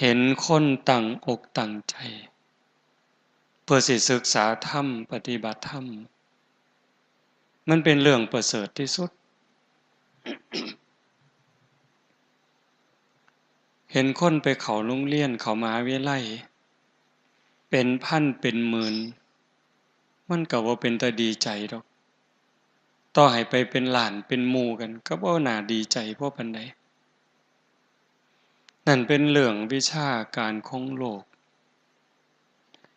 เห็นคนตั้งอกตั้งใจเพื่อสิศึกษาธรรมปฏิบัติธรรมมันเป็นเรื่องประเสริฐที่สุด เห็นคนไปเข้าโรงเรียนเข้ามหาวิทยาลัยเป็นพันเป็นหมื่นมันก็บ่เป็นตาดีใจดอกต่อให้ไปเป็นล้านเป็นหมู่กันก็บ่น่าดีใจพอปานใดนั่นเป็นเรื่องวิชาการของโลก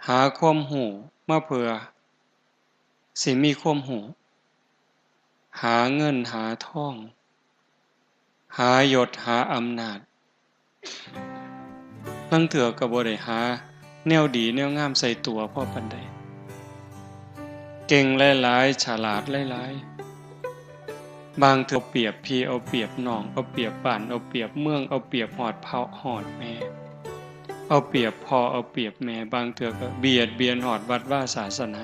หาความรู้มาเพื่อสิมีความรู้หาเงินหาทองหายศหาอำนาจลางเทื่อก็บ่ได้หาแนวดีแนวงามใส่ตัวพอปานใดเก่งหลายๆฉลาดหลายๆบางเทื่อเปรียบพี่เอาเปรียบน้องเอาเปรียบบ้านเอาเปรียบเมืองเอาเปรียบฮอดพ่อฮอดแม่เอาเปรียบพ่อเอาเปรียบแม่บางเทื่อก็เบียดเบียนฮอดวัดวาศาสนา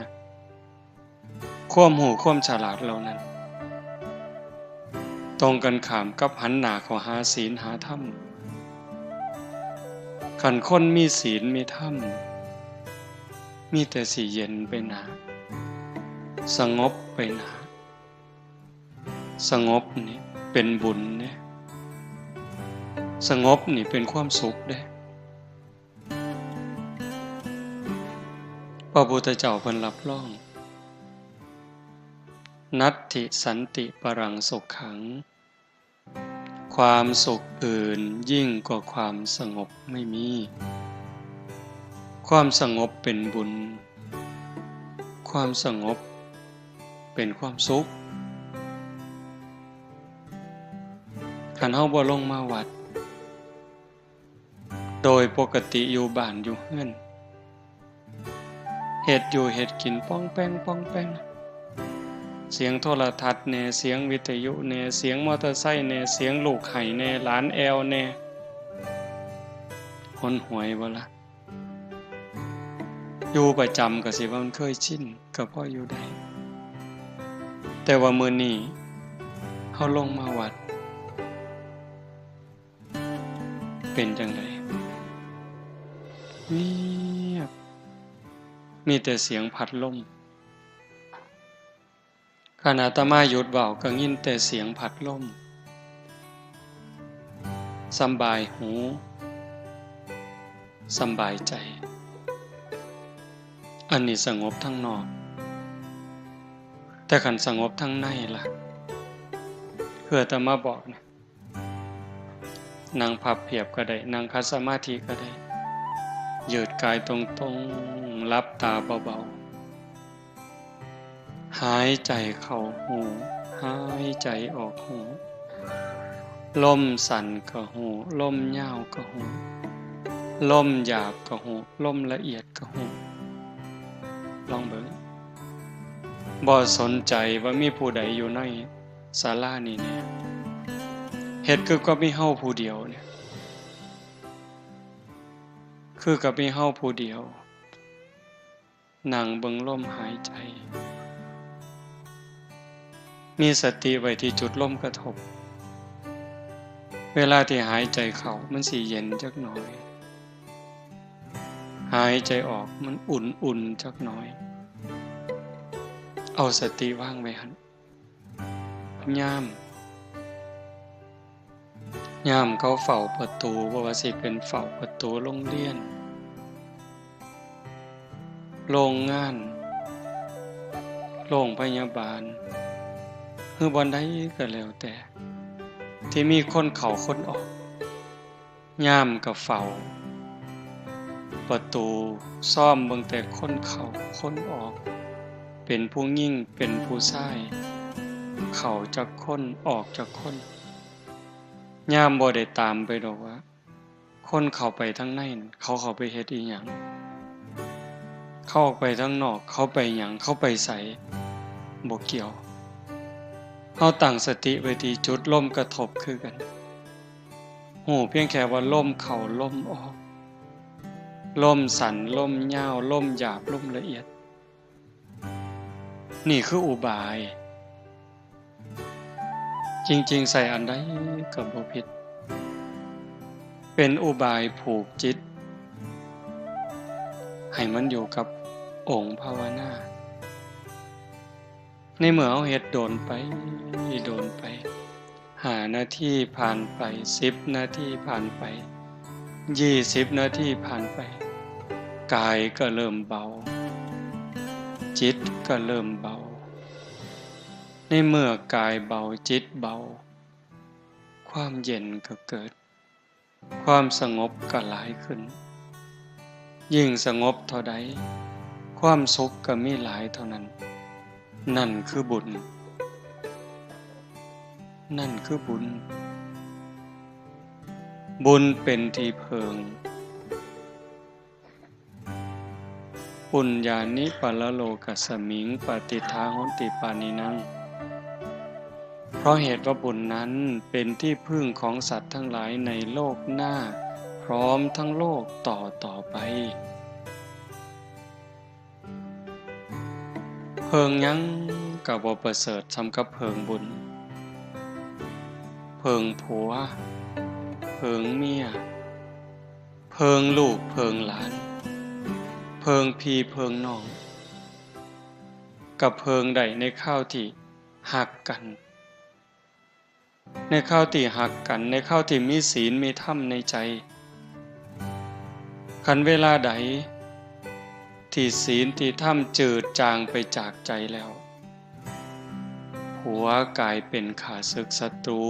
ความรู้ความฉลาดเหล่านั้นตรงกันข้ามกับหันหน้าเข้าหาศีลหาธรรมคันคนมีศีลมีธรรมมีแต่สิเย็นไปหนาสงบไปหนาสงบนี่เป็นบุญเด้สงบนี่เป็นความสุขเด้พระพุทธเจ้าเพิ่นรับรองนัตถิสันติปรังสุขขังความสุขอื่นยิ่งกว่าความสงบไม่มีความสงบเป็นบุญความสงบเป็นความสุขคันเฮาบ่ลงมาวัดโดยปกติอยู่บ้านอยู่เฮือนเฮ็ดอยู่เฮ็ดกินป้องแป้งป้องแป้งเสียงโทรทัศน์แน่เสียงวิทยุแน่เสียงมอเตอร์ไซค์แน่เสียงลูกไห้แน่หลานแอวแน่หนหวยบ่ล่ะอยู่ประจำก็สิว่ามันเคยชินก็พออยู่ได้แต่ว่ามื้อนี้เฮาลงมาวัดเป็นจังไดเงียบมีแต่เสียงพัดลมขณะอาตมาหยุดเว้าก็ยินแต่เสียงพัดลมสำบายหูสำบายใจอันนี้สงบทั้งนอกแต่คันสงบทั้งในล่ะคืออาตมาบอกนะนั่งพับเพียบก็ได้นั่งคัดสมาธิก็ได้ยืดกายตรงๆลับตาเบาๆหายใจเข้าหูหายใจออกหูลมสั่นก็หูลมยาวก็หูลมหยาบก็หูลมละเอียดก็หูลองเบิ่งบ่สนใจว่ามีผู้ใดอยู่ในศาลานี้เนี่ยเฮ็ดคือก็มีเฮาผู้เดียวเนี่ยคือกับมีเฮาผู้เดียวนั่งเบิ่งลมหายใจมีสติไว้ที่จุดลมกระทบเวลาที่หายใจเข้ามันสิเย็นจักหน่อยหายใจออกมันอุ่นๆจักหน่อยเอาสติวางไว้หั่นยามเขาเฝ้าประตูบ่ว่าสิเป็นเฝ้าประตูโรงเรียนโรงงานโรงพยาบาลหรือบ่อนใดก็แล้วแต่ที่มีคนเข้าคนออกยามก็เฝ้าประตูซ่อมเบิ่งแต่คนเข้าคนออกเป็นผู้หญิงเป็นผู้ชายเข้าจักคนออกจักคนยามบ่ได้ตามไปดอกว่าคนเข้าไปทางในเขาเข้าไปเฮ็ดอีหยังเข้าไปทางนอกเขาไปหยังเขาไปไสบ่เกี่ยวเฮาตั้งสติไว้ที่จุดลมกระทบคือกันฮู้เพียงแค่ว่าลมเข้าลมออกลมสั้นลมยาวลมหยาบลมละเอียดนี่คืออุบายจริงๆใส่อันใดก็บ่ผิด เป็นอุบายผูกจิตให้มันอยู่กับองค์ภาวนาในเมื่อเอาเฮ็ดโดนไป5 นาทีผ่านไป10 นาทีผ่านไป20 นาทีผ่านไปกายก็เริ่มเบาจิตก็เริ่มเบาในเมื่อกายเบาจิตเบาความเย็นก็เกิดความสงบก็หลายขึ้นยิ่งสงบเท่าใดความสุขก็มีหลายเท่านั้นนั่นคือบุญบุญเป็นที่เพิงปุญญานิปัลโลกัสสมิงปฏิทาโหติปานินังเพราะเหตุว่าบุญนั้นเป็นที่พึ่งของสัตว์ทั้งหลายในโลกหน้าพร้อมทั้งโลกต่อไปเพิงยังก็บ่ประเสริฐสำกับเพิงบุญเพิงผัวเพิงเมียเพิงลูกเพิงหลานเพิงพี่เพิงน้องกับเพิงใดในข้าวที่หักกันในข้าวที่หักกันในข้าวที่มีศีลมีธรรมในใจคันเวลาใดที่ศีลที่ธรรมจืดจางไปจากใจแล้วผัวกลายเป็นข้าศึกศัตรู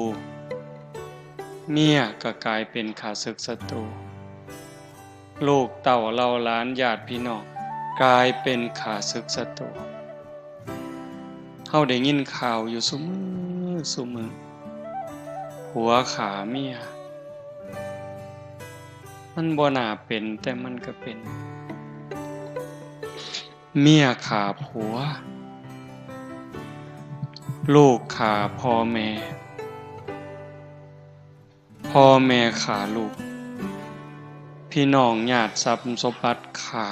เมียก็กลายเป็นข้าศึกศัตรูลูกเต่าเล่าหลานญาติพี่น้องกลายเป็นข้าศึกศัตรูเฮาได้ยินข่าวอยู่ซุมื้อผัวขาเมียมันบ่น่าเป็นแต่มันก็เป็นเมียขาผัวลูกขาพ่อแม่ขาลูกพี่น้องญาติทรัพย์สมบัติขา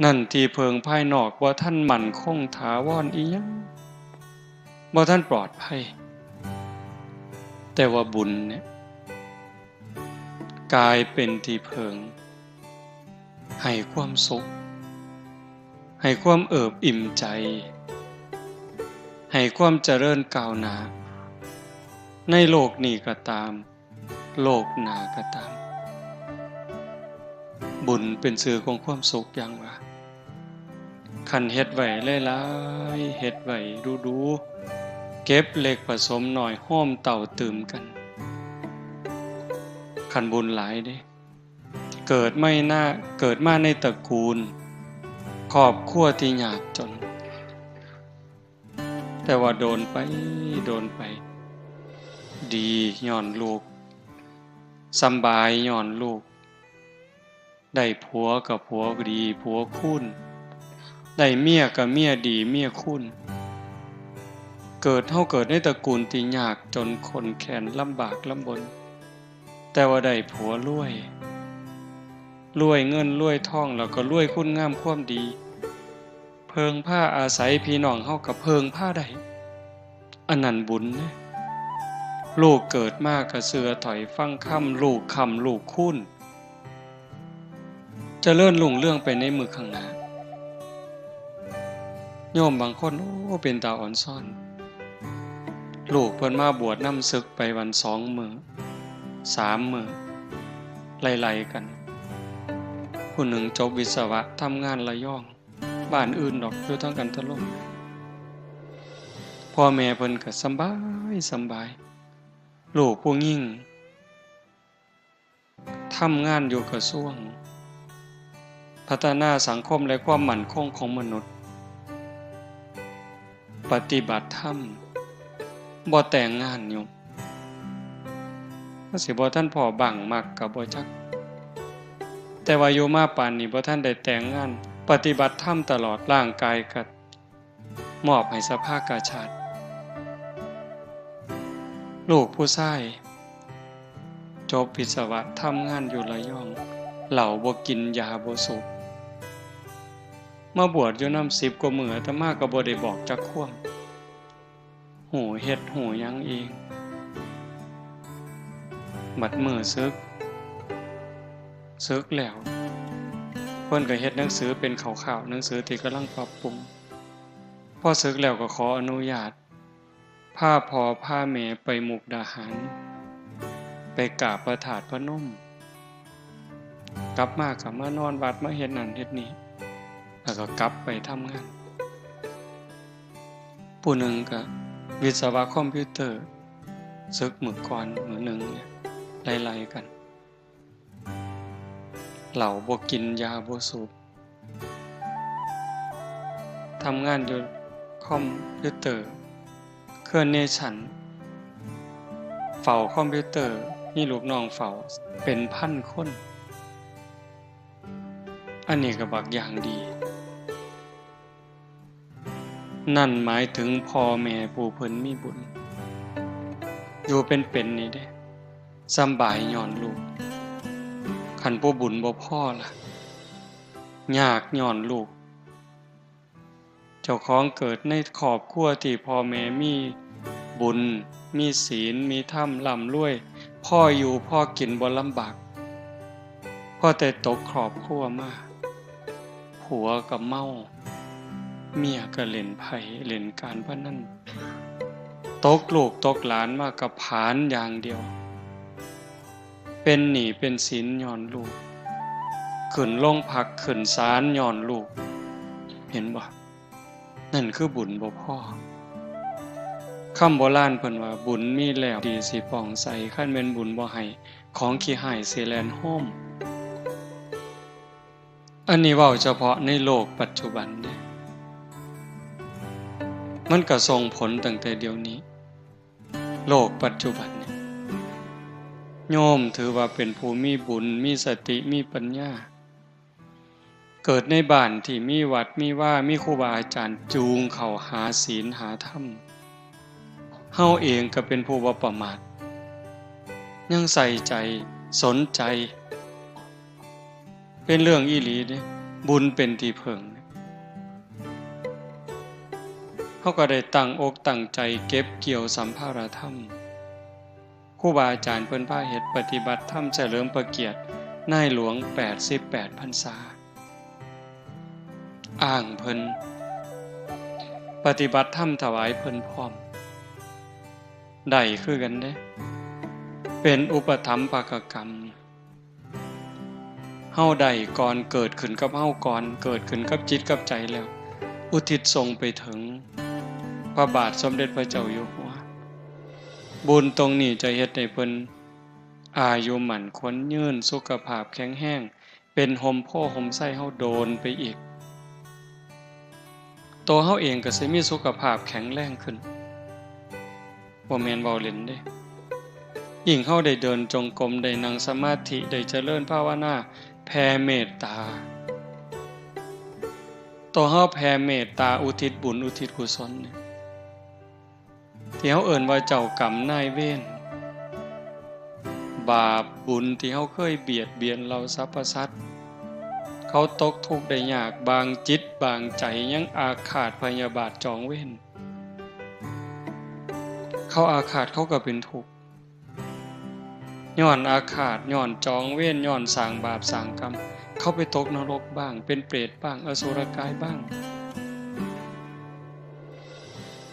นั่นที่เพิงภายนอกว่าท่านมั่นคงถาวรอีหยังบ่ท่านปลอดภัยแต่ว่าบุญเนี่ยกลายเป็นที่เพิงให้ความสุขให้ความเอิบอิ่มใจให้ความเจริญก้าวหน้าในโลกนี้ก็ตามโลกหน้าก็ตามบุญเป็นสื่อของความสุขอย่างว่าคันเฮ็ดไว้หลายๆเฮ็ดไว้ดูๆเก็บเล็กผสมน้อยห้อมเต่าตื่มกันคันบุญหลายเด้เกิดมาในตระกูลครอบครัวที่ยากจนแต่ว่าโดนไปดีย้อนลูกสำบายย้อนลูกได้ผัวกับผัวดีผัวคุณได้เมียกับเมียดีเมียคุณเกิดในตระกูลที่ยากจนคนแค้นลำบากลำบนแต่ว่าได้ผัวรวยเงินรวยทองแล้วก็รวยคุณงามความดีเพิงผ้าอาศัยพี่น้องเฮากับเพิงผ้าได้อันนั้นบุญนะลูกเกิดมากก็เสือถอยฟังค่ำลูกคุณเจริญรุ่งเรื่องไปในมือข้างหน้าโยมบางคนเป็นตาอ่อนซ่อนลูกเพิ่นมาบวชนำศึกไปวัน2 มื้อ3 มื้อไล่ๆกันผู้หนึ่งจบวิศวะทำงานระยองบ้านอื่นดอกอยู่ทั้งกันทะลมพ่อแม่เพิ่นก็สบายลูกผู้หญิงทำงานอยู่กระทรวงพัฒนาสังคมและความมั่นคงของมนุษย์ปฏิบัติธรรมบ่แต่งงานอยู่ก็สิบ่ท่านพ่อบังมักก็บ่จักแต่ว่าอยู่มาปานนี้บ่ท่านได้แต่งงานปฏิบัติธรรมตลอดร่างกายก็มอบให้สภากาชาติลูกผู้ชายจบวิศวะทำงานอยู่ระยองเหล้าบ่กินยาบ่สูบมาบวชอยู่นำ10 กว่ามื้ออาตมาก็บ่ได้บอกจักควมหูเฮ็ดหูหยังเอง บัดมื้อศึกแล้วเพิ่นก็เฮ็ดหนังสือเป็นข่าวๆหนังสือที่กำลังปรับปรุงพอศึกแล้วก็ขออนุญาตพาพ่อพาแม่ไปมุกดาหารไปกราบพระธาตุพนมกลับมาก็มานอนวัดมาเฮ็ดนั่นเฮ็ดนี่แล้วก็กลับไปทำงานผู้หนึ่งก็วิศวะคอมพิวเตอร์ศึกมื้อก่อนมื้อหนึ่งเนี่ยไล่ๆกันเหล้าบ่กินยาบ่สูบทำงานอยู่คอมพิวเตอร์เครื่องเนชั่นเฝ้าคอมพิวเตอร์มีลูกน้องเฝ้าเป็นพันคนอันนี้ก็บักอย่างดีนั่นหมายถึงพ่อแม่ผู้เพิ่นมีบุญอยู่เป็นนี่เด้สำบายย้อนลูกคันผู้บุญบ่พอล่ะยากย้อนลูกเจ้าของเกิดในครอบครัวที่พ่อแม่มีบุญมีศีลมีธรรมร่ำรวยพ่ออยู่พ่อกินบ่ลำบากพ่อแต่ตกครอบครัวมาผัวก็เมาเมียก็เล่นไพ่เล่นการพนันตกลูกตกหลานมากับผานอย่างเดียวเป็นหนี้เป็นสินย้อนลูกขึ้นโรงพักขึ้นศาลย้อนลูกเห็นบ่นั่นคือบุญบ่พอคำโบราณเพิ่นว่าบุญมีแล้วดีสิป่องใสคันแม่นบุญบ่ให้ของขี้หายสิแล่นโฮมอันนี้เว้าเฉพาะในโลกปัจจุบันเด้มันก็ส่งผลตั้งแต่เดี๋ยวนี้โลกปัจจุบันเนี่ยโยมถือว่าเป็นผู้มีบุญมีสติมีปัญญาเกิดในบ้านที่มีวัดมีว่ามีครูบาอาจารย์จูงเข้าหาศีลหาธรรมเฮาเองก็เป็นผู้บ่ประมาทยังใส่ใจสนใจเป็นเรื่องอีหลีเด้บุญเป็นที่พึ่งเขาก็ได้ตั้งอกตั้งใจเก็บเกี่ยวสัมภารธรรมครูบาอาจารย์เพิ่นพาเฮ็ดปฏิบัติธรรมเฉลิมพระเกียรตินายหลวง88พรรษาอ้างเพิ่นปฏิบัติธรรมถวายเพิ่นพร้อมได้คือกันเด้เป็นอุปถัมภกกรรมเฮาได้ก่อนเกิดขึ้นกับเฮาก่อนเกิดขึ้นกับจิตกับใจแล้วอุทิศส่งไปถึงพระบาทสมเด็จพระเจ้าอยู่หัวบุญตรงนี้จะเฮ็ดให้เพิ่นอายุหมั่นขวัญยืนสุขภาพแข็งแรงเป็นห่มโพห่มไส้เฮาโดนไปอีกตัวเฮาเองก็สิมีสุขภาพแข็งแรงขึ้นบ่แม่นเว้าเล่นเด้ยิ่งเฮาได้เดินจงกรมได้นั่งสมาธิได้เจริญภาวนาแผ่เมตตาตัวเฮาแผ่เมตตาอุทิศบุญอุทิศกุศลเนี่ยที่เฮาเอิ้นว่าเจ้ากรรมนายเวรบาปบุญที่เฮาเคยเบียดเบียนเราสรรพสัตว์เขาตกทุกข์ได้ยากบางจิตบางใจยังอาฆาตพยาบาทจองเวรเขาอาฆาตเขาก็เป็นทุกข์ย้อนอาฆาตย้อนจองเวรย้อนสร้างบาปสร้างกรรมเขาไปตกนรกบ้างเป็นเปรตบ้างอสุรกายบ้าง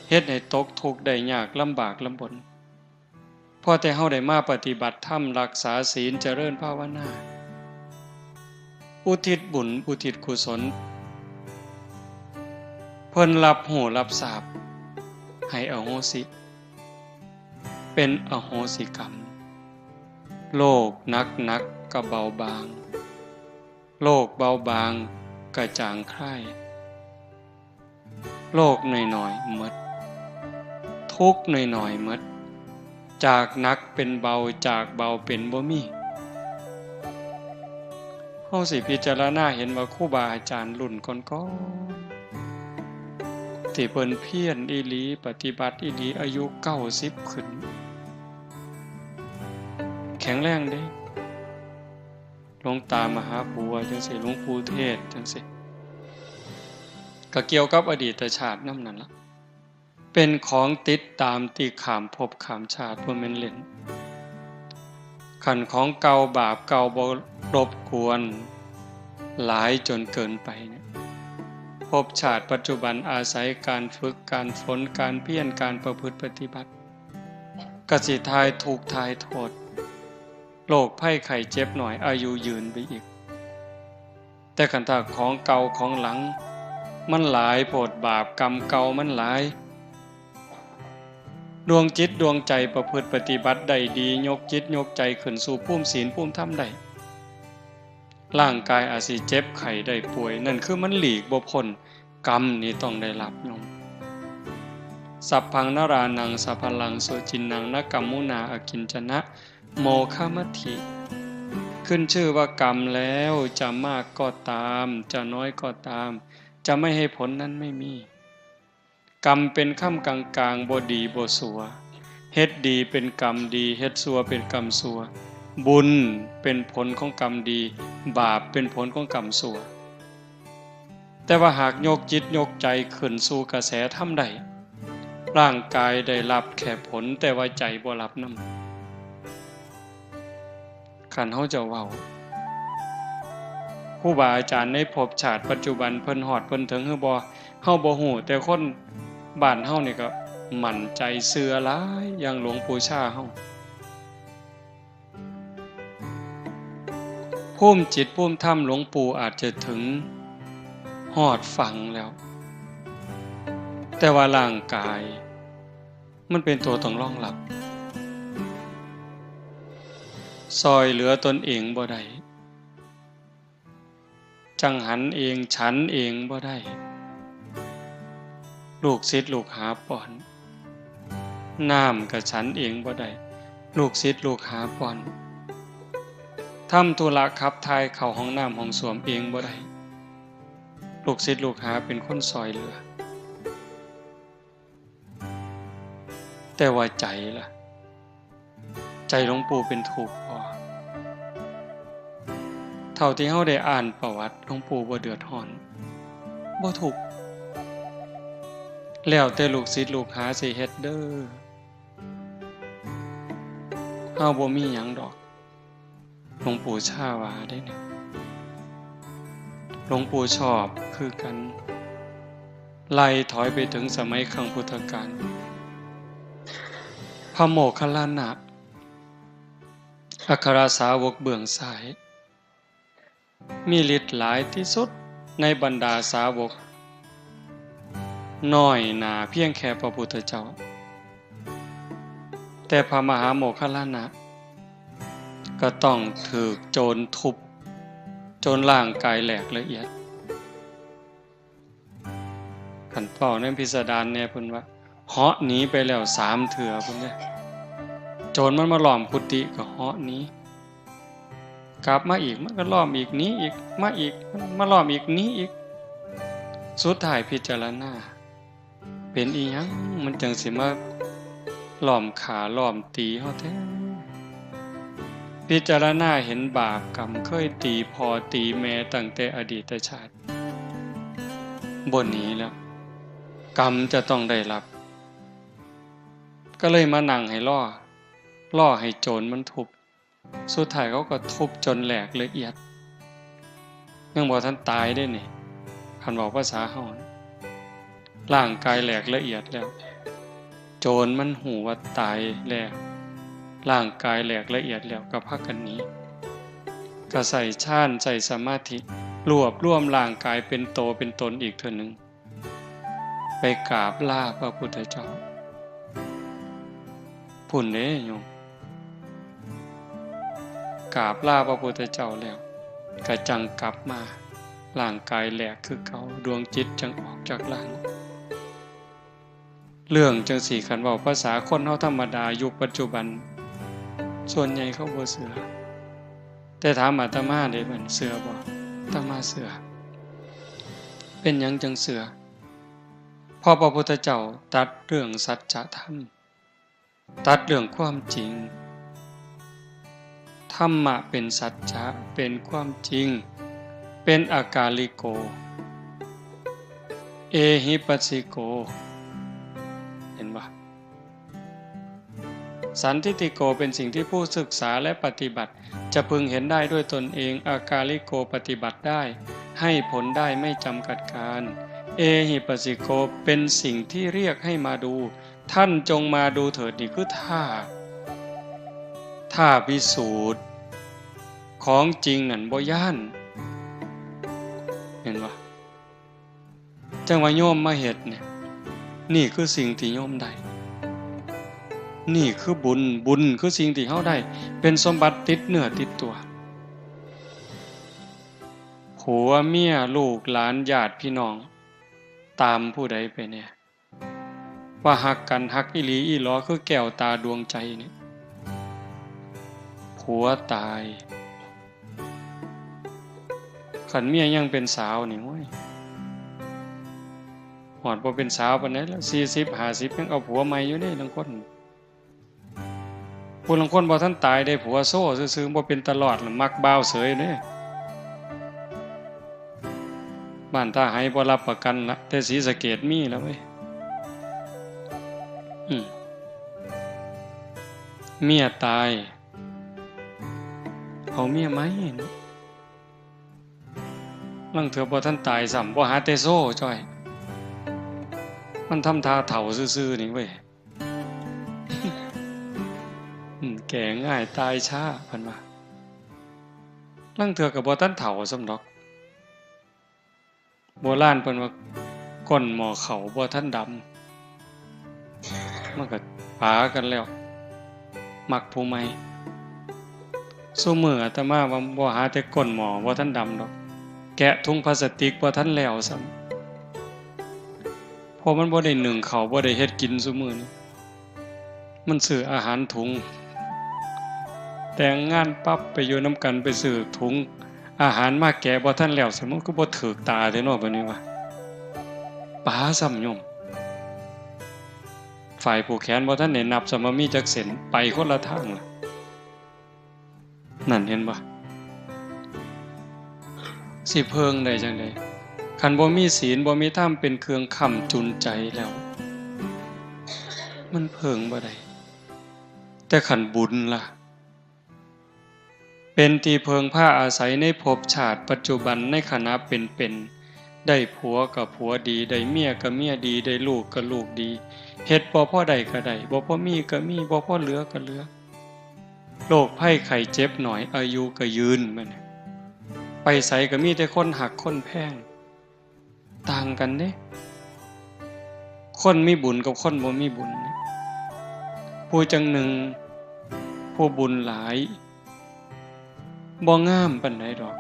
เฮ็ดให้ตกทุกข์ได้ยากลำบากลำบนพอแต่เฮาได้มาปฏิบัติธรรมรักษาศีลเจริญภาวนาอุทิศบุญอุทิศกุศลเพิ่นรับหูรับทราบให้อโหสิเป็นอโหสิกรรมโลกนักก็เบาบางโลกเบาบางก็จางคลายโลกน้อยๆหมดทุกข์น้อยๆหมดจากหนักเป็นเบาจากเบาเป็นบ่มีเฮาสิพิจารณาเห็นว่าครูบาอาจารย์รุ่นก่อนๆที่เพิ่นเพียรอีหลีปฏิบัติอีหลีอายุ90ขึ้นแข็งแรงเด้หลวงตามหาบัวจังซี่หลวงปู่เทศจังซี่ก็เกี่ยวกับอดีตชาตินำนั่นล่ะเป็นของติดตามที่ข้ามภพข้ามชาติบ่แม่นเล่น ขันของเก่าบาปเก่าบ่รบกวนหลายจนเกินไปเนี่ยภพชาติปัจจุบันอาศัยการฝึกการฝนการเพียรการประพฤติปฏิบัติกสิทายถูกทายโทษโรคภัยไข้เจ็บหน่อยอายุยืนไปอีกแต่ขันถ้าของเก่าของหลังมันหลายโพดบาปกรรมเก่ามันหลายดวงจิตดวงใจประพฤติปฏิบัติได้ดียกจิตยกใจขึ้นสู่ภูมิศีลภูมิธรรมได้ร่างกายอาจสิเจ็บไข้ได้ป่วยนั่นคือมันหลีกบ่พ้นกรรมนี่ต้องได้รับยมสัพพังนรานังสัพพลังโสจินนังนกัมมุนาอกินจนะโมฆะมัตถิขึ้นชื่อว่ากรรมแล้วจะมากก็ตามจะน้อยก็ตามจะไม่ให้ผลนั้นไม่มีกรรมเป็นค่ำกลางๆบ่ดีบ่สัวเฮ็ดดีเป็นกรรมดีเฮ็ดสัวเป็นกรรมสัวบุญเป็นผลของกรรมดีบาปเป็นผลของกรรมสัวแต่ว่าหากโยกจิตโยกใจขึ้นสู่กระแสธรรมใดร่างกายได้รับแค่ผลแต่ว่าใจบ่รับนำคันเฮาจะเว้าครูบาอาจารย์ในภพชาติปัจจุบันเพิ่นฮอดเพิ่นถึงคือบ่เฮาบ่ฮู้แต่คนบ้านเฮานี่ก็มั่นใจเชื่อหลายอย่างหลวงปู่ชาเฮาภูมิจิตภูมิธรรมหลวงปู่อาจจะถึงฮอดฝั่งแล้วแต่ว่าร่างกายมันเป็นตัวต้องรองรับซอยเหลือตนเองบ่ได้จังหันเองฉันเองบ่ได้ลูกศิษย์ลูกหาป้อนน้ำกับฉันเองบ่ได้ลูกศิษย์ลูกหาป้อนทำธุระขับถ่ายเข้าห้องน้ำห้องส้วมเองบ่ได้ลูกศิษย์ลูกหาเป็นคนซอยเหลือแต่ว่าใจล่ะใจหลวงปู่เป็นทุกข์พอเท่าที่เฮาได้อ่านประวัติหลวงปู่บ่เดือดร้อนบ่ทุกข์แล้วแต่ลูกศิษย์ลูกหาสิเฮ็ดเด้อเฮาบ่มีหยังดอกหลวงปู่ชาว่าได้เนี่ยหลวงปู่ชอบคือกันไล่ถอยไปถึงสมัยครั้งพุทธกาลพระโมคคัลลานะอัครสาวกเบื้องซ้ายมีฤทธิ์หลายที่สุดในบรรดาสาวกน้อยหนาเพียงแค่พระพุทธเจ้าแต่พระมหาโมคคัลลานะก็ต้องถูกโจรทุบจนร่างกายแหลกละเอียดขันเป้าในพิสดารเนี่ยเพิ่นว่าเหาะหนีไปแล้ว3 เทื่อเพิ่นเนี่ยโจรมันมาล้อมกุฏิก็เหาะหนีกลับมาอีกมันก็ล้อมอีกหนีอีกมาอีกมาล้อมอีกหนีอีกสุดท้ายพิจารณาเป็นอีหยังมันจังสิมาล้อมขาล้อมตีเฮาแท้พิจารณาเห็นบาปกรรมเคยตีพ่อตีแม่ตั้งแต่อดีตชาติบ่หนีแล้วกรรมจะต้องได้รับก็เลยมานั่งให้ล่อให้โจรมันทุบสุดท้ายเขาก็ทุบจนแหลกละเอียดยังบ่ทันตายได้นี่คันบอกภาษาเฮาร่างกายแหลกละเอียดแล้วโจรมันหูว่าตายแล้วร่างกายแหลกละเอียดแล้วก็พากันหนีก็ใส่ฌานใส่สมาธิรวบรวมร่างกายเป็นโตเป็นตนอีกเทื่อนึงไปกราบลาพระพุทธเจ้าพุ่นเด้โยมกราบลาพระพุทธเจ้าแล้วก็จังกลับมาร่างกายแหลกคือเก่าดวงจิตจังออกจากร่างเรื่องจังสี่คันเว้าภาษาคนเฮาธรรมดายุคปัจจุบันส่วนใหญ่เขาบ่เชื่อแต่ถามอาตมาได้บัดเชื่อบ่อาตมาเชื่อเป็นหยังจังเชื่อเพราะพระพุทธเจ้าตรัสเรื่องสัจธรรมตรัสเรื่องความจริงธรรมะเป็นสัจจะเป็นความจริงเป็นอากาลิโกเอหิปัสสิโกเห็นบ่ สันทิฏฐิโกเป็นสิ่งที่ผู้ศึกษาและปฏิบัติจะพึงเห็นได้ด้วยตนเองอากาลิโกปฏิบัติได้ให้ผลได้ไม่จำกัดการเอหิปัสสิโกเป็นสิ่งที่เรียกให้มาดูท่านจงมาดูเถิดนี่คือท่าพิสูจน์ของจริงนั่นบ่ย่านเห็นว่าจังว่าโยมมาเฮ็ดเนี่ยนี่คือสิ่งที่โยมได้นี่คือบุญคือสิ่งที่เฮาได้เป็นสมบัติติดเนื้อติดตัวผัวเมียลูกหลานญาติพี่น้องตามผู้ใดไปเนี่ยว่าฮักกันฮักอีหลีอีหลอคือแก้วตาดวงใจเนี่ยผัวตายขันเมียยังเป็นสาวนี่โว้ยหอดบ่เป็นสาวปานใดแล้ว40 50ยังเอาผัวใหม่อยู่เด้บางคนผู้ลางคนบ่ทันตายได้ผัวโซ่ซื่อๆบ่เป็นตลอดมักบ่าวเสยเด้บ้านตาไห้บ่รับประกันละแต่ศรีสะเกษมีแล้วเว้ยเมียตายเอาเมียไหมลังเถื่อบ่ทันตายซ้ำบ่หาแต่โซ่จ้อยมันทำท่าเฒ่าซื่อๆนี่เว้ยแก่ง่ายตายช้าเพิ่นว่าลังเถื่อก็บ่ทันเฒ่าซ้ำดอกโบราณเพิ่นว่าก้นหม้อข้าวบ่ทันดำมันก็ปากันแล้วมักผู้ใหม่ซุมื้ออาตมาว่าบ่หาแต่ก้นหม้อบ่ทันดำดอกแกะถุงพลาสติกบ่ทันแล้วซ้ำเพราะมันบ่ได้นึ่งข้าวบ่ได้เฮ็ดกินซุมื้อนี้มันซื้ออาหารถุงแต่งงานปั๊บไปอยู่นำกันไปซื้อถุงอาหารมาแกะบ่ทันแล้วซะมันก็บ่ถูกตาแท้เนาะบัดนี้ว่าปาซ้ำโยมฝ่ายผู้แขนบ่ทันได้นับซะว่ามีจักเส้นไปคนละทางล่ะนั่นเห็นบ่สิเพิงได้จังได๋คันบ่มีศีลบ่มีธรรมเป็นเครื่องค้ำจุนใจแล้วมันเพิงบ่ได้แต่คันบุญล่ะเป็นที่เพิงผ้าอาศัยในภพชาติปัจจุบันในขณะเป็นได้ผัวกับผัวดีได้เมียกับเมียดีได้ลูกกับลูกดีเฮ็ดบ่พอได้ก็ได้บ่พอมีก็มีบ่พอเหลือก็เหลือโรคภัยไข้เจ็บหน่อยอายุก็ยืนบัดนี้ไปไสก็มีแต่คนหักคนแพงต่างกันเด้คนมีบุญกับคนบ่มีบุญผู้จังหนึ่งผู้บุญหลายบ่งามปานใดดอก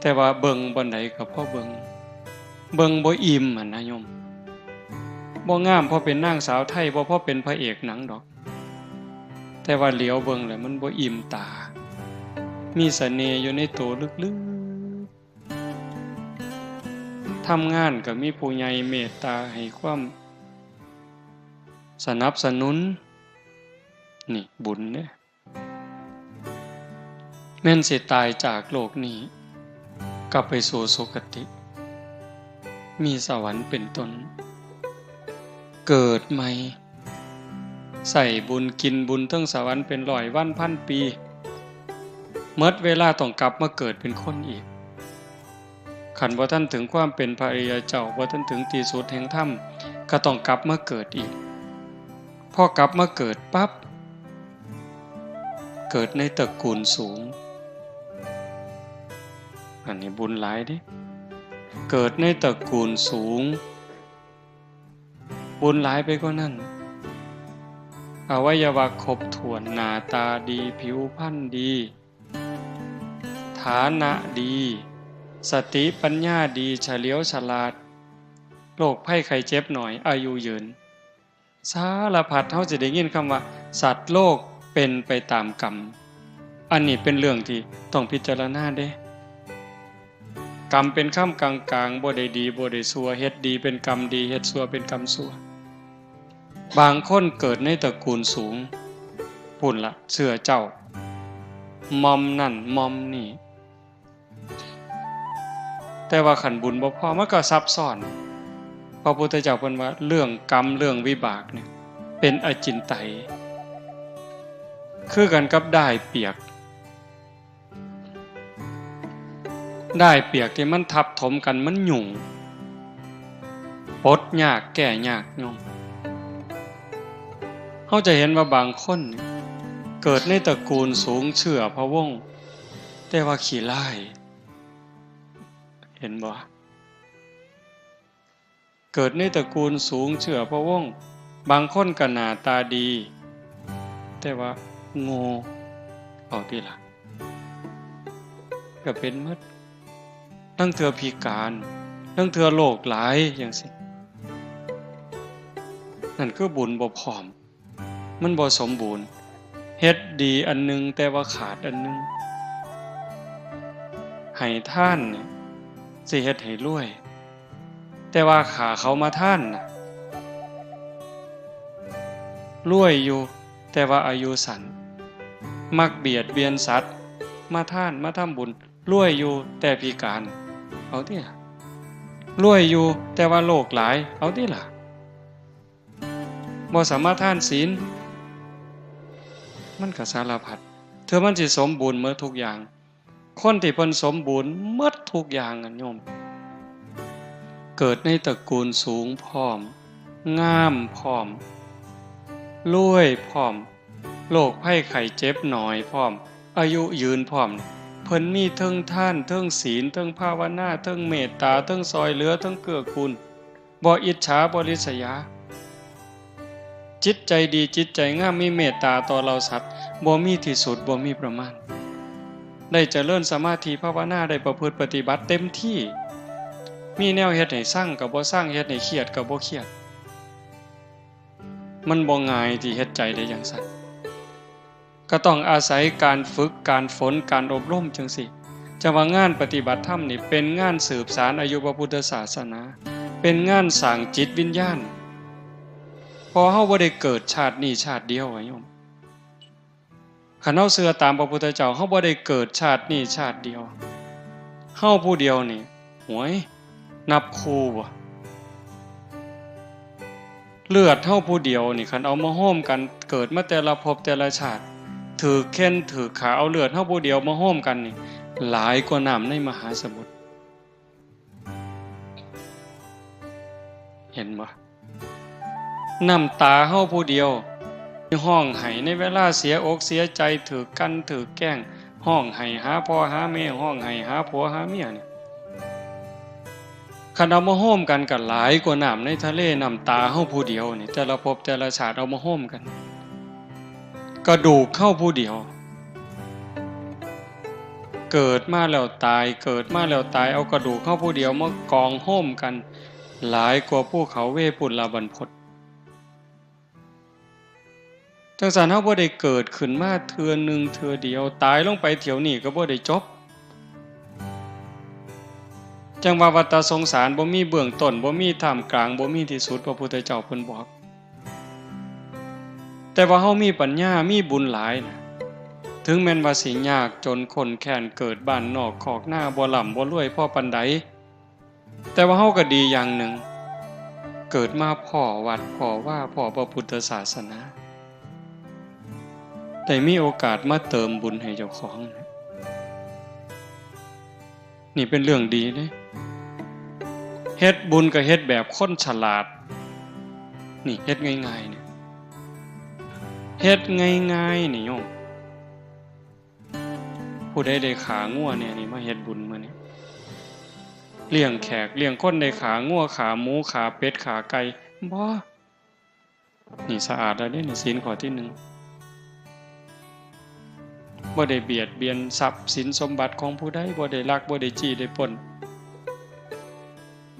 แต่ว่าเบิ่งปานใดก็พอเบิ่งบ่อิ่มนะโยมบ่งามพอเป็นนางสาวไทยบ่พอเป็นพระเอกหนังดอกแต่ว่าเหลียวเบิ่งแล้วมันบ่อิ่มตามีเสน่ห์อยู่ในตัวลึกๆทำงานก็มีผู้ใหญ่เมตตาให้ความสนับสนุนนี่บุญเนี่ยแม่นสิตายจากโลกนี้กลับไปสู่สุคติมีสวรรค์เป็นต้นเกิดใหม่ใส่บุญกินบุญทั้งสวรรค์เป็นร้อยวันพันปีเมื่อเวลาต้องกลับมาเกิดเป็นคนอีกขันบ่ทันถึงความเป็นพระอริยเจ้าบ่ทันถึงที่สุดแห่งธรรมก็ต้องกลับมาเกิดอีกพอกลับมาเกิดปั๊บเกิดในตระกูลสูงอันนี้บุญหลายดิเกิดในตระกูลสูงบุญหลายไปกว่านั้นอวัยวะครบถ้วนหน้าตาดีผิวพรรณดีฐานะดีสติปัญญาดีเฉลียวฉลาดโรคภัยไข้เจ็บหน่อยอายุยืนสารพัดเฮาสิได้ยินคำว่าสัตว์โลกเป็นไปตามกรรมอันนี้เป็นเรื่องที่ต้องพิจารณาเด้กรรมเป็นค่ำกลางๆบ่ได้ดีบ่ได้ชั่วเฮ็ดดีเป็นกรรมดีเฮ็ดชั่วเป็นกรรมชั่วบางคนเกิดในตระกูลสูงพุ่นละเชื่อเจ้ามอมนั่นมอมนี่แต่ว่าขันบุญบ่พอมันก็ซับซ้อนพระพุทธเจ้าเพิ่นว่าเรื่องกรรมเรื่องวิบากเนี่ยเป็นอจินไตย คือกันกับด้ายเปียกด้ายเปียกที่มันทับถมกันมันหยุ่งปลดยากแก้ยากโยมเขาจะเห็นว่าบางคนเกิดในตระกูลสูงเชื่อพระวงศ์แต่ว่าขี้ร้ายเห็นบ่เกิดในตระกูลสูงเชื่อพระวงศ์บางคนก็หน้าตาดีแต่ว่าโง่เอาที่ล่ะก็เป็นหมดทั้งเทื่อพิการทั้งเทื่อโรคหลายจังซี่นั่นคือบุญบ่พร้อมมันบ่สมบูรณ์เฮ็ดดีอันนึงแต่ว่าขาดอันนึงให้ท่านเนี่ยสิเฮ็ดให้รวยแต่ว่าขาเขามาท่านน่ะรวยอยู่แต่ว่าอายุสั้นมักเบียดเบียนสัตว์มาท่านมาทำบุญรวยอยู่แต่พิการเอาติล่ะรวยอยู่แต่ว่าโรคหลายเอาติล่ะบ่สามารถทานศีลมันก็สารพัดเธอมันสิสมบูรณ์หมดทุกอย่างคนที่เพิ่นสมบูรณ์หมดทุกอย่างอะโยมเกิดในตระกูลสูงพร้อมงามพร้อมรวยพร้อมโรคภัยไข้เจ็บน้อยพร้อมอายุยืนพร้อมเพิ่นมีเทิงทานเทิงศีลเทิงภาวนาเทิงเมตตาเทิงซอยเหลือเทิงเกื้อกูลบ่อิจฉาบ่ริษยาจิตใจดีจิตใจงามมีเมตตาต่อเราสัตว์บ่มีที่สุดบ่มีประมาณได้เจริญสมาธิภาวนาได้ประพฤติปฏิบัติเต็มที่มีแนวเฮ็ดให้สร้างก็บ่สร้างเฮ็ดให้เครียดก็บ่เครียดมันบ่ง่ายที่เฮ็ดใจได้อย่างนั้นก็ต้องอาศัยการฝึกการฝนการอบรมจังซี่จะว่างานปฏิบัติธรรมนี่เป็นงานสืบสานอายุพระพุทธศาสนาเป็นงานสร้างจิตวิญญาณพอเฮาบ่ได้เกิดชาตินี้ชาติเดียวโยมคันเฮาเชื่อตามพระพุทธเจ้าเฮาบ่ได้เกิดชาตินี้ชาติเดียวเฮาผู้เดียวนี่หวยนับคู่บ่เลือดเฮาผู้เดียวนี่คันเอามาโฮมกันเกิดมาแต่ละภพแต่ละชาติถือแค้นถือขาเอาเลือดเฮาผู้เดียวมาโฮมกันนี่หลายกว่าน้ำในมหาสมุทรเห็นบ่น้ำตาเฮาผู้เดียวห้องไห้ในเวลาเสียอกเสียใจถือกันถือแกล้งห้องไห้หาพ่อหาแม่ห้องไห้หาผัวหาเมียนี่คันเอามาโฮมกันก็หลายกว่าน้ำในทะเลน้ำตาเฮาผู้เดียวนี่แต่ละภพแต่ละชาติเอามาโฮมกันกระดูกเข้าผู้เดียวเกิดมาแล้วตายเกิดมาแล้วตายเอากระดูกเข้าผู้เดียวมากองโฮมกันหลายกว่าภูเขาเวปุลบรรพตจังซั่นเฮาบ่ได้เกิดขึ้นมาเทื่อนึงเทื่อเดียวตายลงไปเที่ยวนี้ก็บ่ได้จบจังว่าวัฏสงสารบ่มีเบื้องต้นบ่มีท่ามกลางบ่มีที่สุดพระพุทธเจ้าเพิ่นบอกแต่ว่าเฮามีปัญญามีบุญหลายนะถึงแม้นว่าสิยากจนคนแค้นเกิดบ้านนอกคอกหน้าบ่ร่ำบ่รวยพอปานใดแต่ว่าเฮาก็ดีอย่างหนึ่งเกิดมาพ่อวัดพ่อว่าพ่อพระพุทธศาสนาได้มีโอกาสมาเติมบุญให้เจ้าของนี่เป็นเรื่องดีเด้เฮ็ดบุญก็เฮ็ดแบบคนฉลาดนี่เฮ็ดง่ายๆนี่เฮ็ดง่ายๆนี่โยมผู้ใดได้ขางัวเนี่ยนี่มาเฮ็ดบุญมื้อนี้เลี้ยงแขกเลี้ยงคนได้ขางัวขาหมูขาเป็ดขาไก่บ่นี่สะอาดแล้วเด้นี่ศีลข้อที่1บ่ได้เบียดเบียนทรัพย์สินสมบัติของผู้ใดบ่ได้ลักบ่ได้จี้ได้ปล้น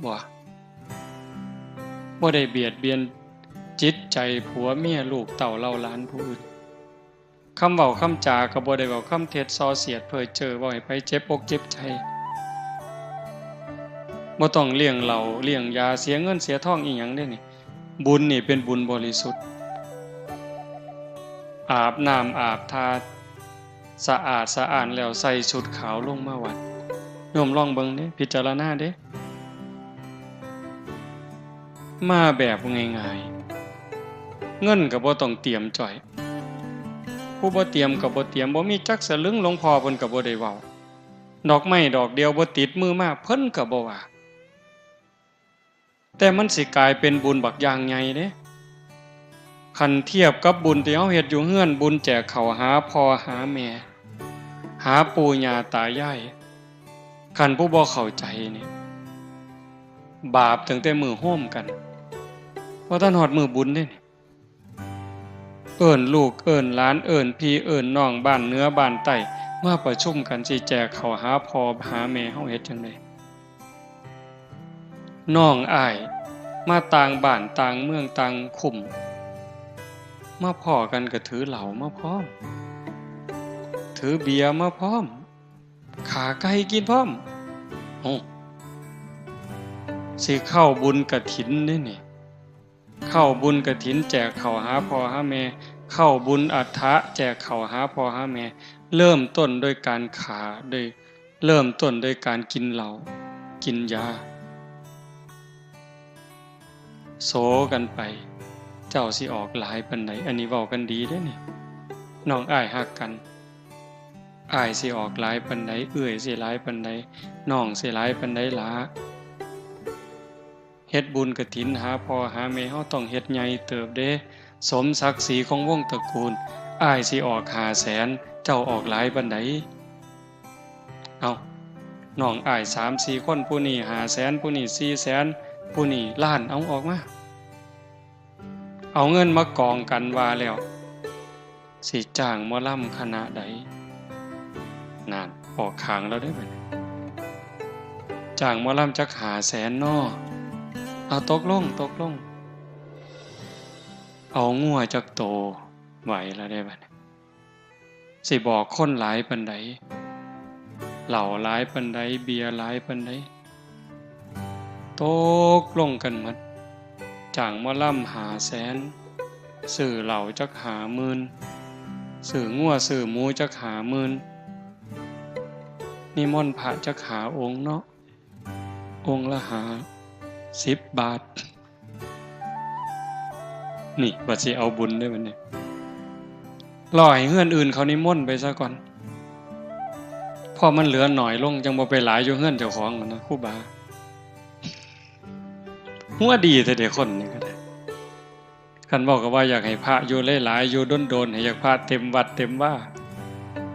บ่ได้เบียดเบียนจิตใจผัวเมียลูกเต้าเล่าหลานผู้อื่นคำเว้าคำจาก็บ่ได้เว้าคำเท็จส่อเสียดเพ้อเจ้อเว้าให้ไผเจ็บอกเจ็บใจบ่ต้องเลี้ยงเหล้าเลี้ยงยาเสียเงินเสียทองอีหยังเด้นี่บุญนี่เป็นบุญบริสุทธิ์อาบน้ำอาบทาสะอาดสะอ้านแล้วใส่ชุดขาวลงมาวัดโยมลองเบิ่งเด้พิจารณาเด้มาแบบง่ายๆเงินก็บ่ต้องเตรียมจ่อย ผู้บ่เตรียมก็บ่เตรียมบ่มีจักสลึงหลวงพ่อเพิ่นก็บ่ได้เว้าดอกไม้ดอกเดียวบ่ติดมือมาเพิ่นก็บ่ว่าแต่มันสิกลายเป็นบุญบักอย่างใหญ่เด้คันเทียบกับบุญที่เฮาเฮ็ดอยู่เฮือนบุญแจกข้าวหาพ่อหาแม่หาปู่ย่าตายายคันผู้บ่เข้าใจนี่บาปตั้งแต่มื้อโฮมกันบ่ทันฮอดมื้อบุญเด้เอิ้นลูกเอิ้นหลานเอิ้นพี่เอิ้นน้องบ้านเหนือบ้านใต้มาประชุมกันสิแจกข้าวหาพ่อหาแม่เฮาเฮ็ดจังได๋น้องอ้ายมาต่างบ้านต่างเมืองต่างคุมมาพ้อกันก็ถือเหล้ามาพร้อมถือเบียร์มาพร้อมขาไก่กินพร้อมโอ้สิเข้าบุญกฐินนี่นี่เข้าบุญกฐินแจกข้าวหาพ่อหาแม่เข้าบุญอัฏฐะแจกข้าวหาพ่อหาแม่เริ่มต้นด้วยการขาด้วยเริ่มต้นด้วยการกินเหล้ากินยาโสกันไปเจ้าสิออกหลายปานใดอันนี้เว้ากันดีเด้นี่น้องอ้ายฮักกันอ้ายสิออกหลายปานใดเอื้อยสิหลายปานใดน้องสิหลายปานใดล่ะเฮ็ดบุญกฐินหาพ่อหาแม่เฮาต้องเฮ็ดใหญ่เติบเด้สมศักดิ์ศรีของวงตระกูลอ้ายสิออก500,000เจ้าออกหลายปานใดเอาน้องอ้าย 3-4 คนผู้นี้500,000ผู้นี้400,000ผู้นี้ล้านเอาออกมาเอาเงินมากองกันว่าแล้วสิจ้างหมอลำคณะใดนั่นออกข้างแล้วได้บัดจ้างหมอลำจัก500,000น้อเอาตกลงเอางัวจักโตไหวแล้วได้บัดสิบอกคนหลายปานใดเหล้าหลายปานใดเบียร์หลายปานใดตกลงกันหมดจ้างหมอลำ500,000ซื้อเหล้าจัก50,000ซื้องัวซื้อหมูจัก50,000นิมนต์พระจัก5 องค์เนาะองค์ละ10 บาทนี่บัดสิเอาบุญได้บัดนี้รอให้เฮือนอื่นเขานิมนต์ไปซะก่อนพอมันเหลือหน่อยลงจังบ่ไปหลายอยู่เฮือนเจ้าของนะครูบาหัวดีแต่เด็กคนนี่ก็ได้คันบอกก็ว่าอยากให้พระอยู่หลายๆอยู่โดนๆให้อยากพระเต็มวัดเต็มว่า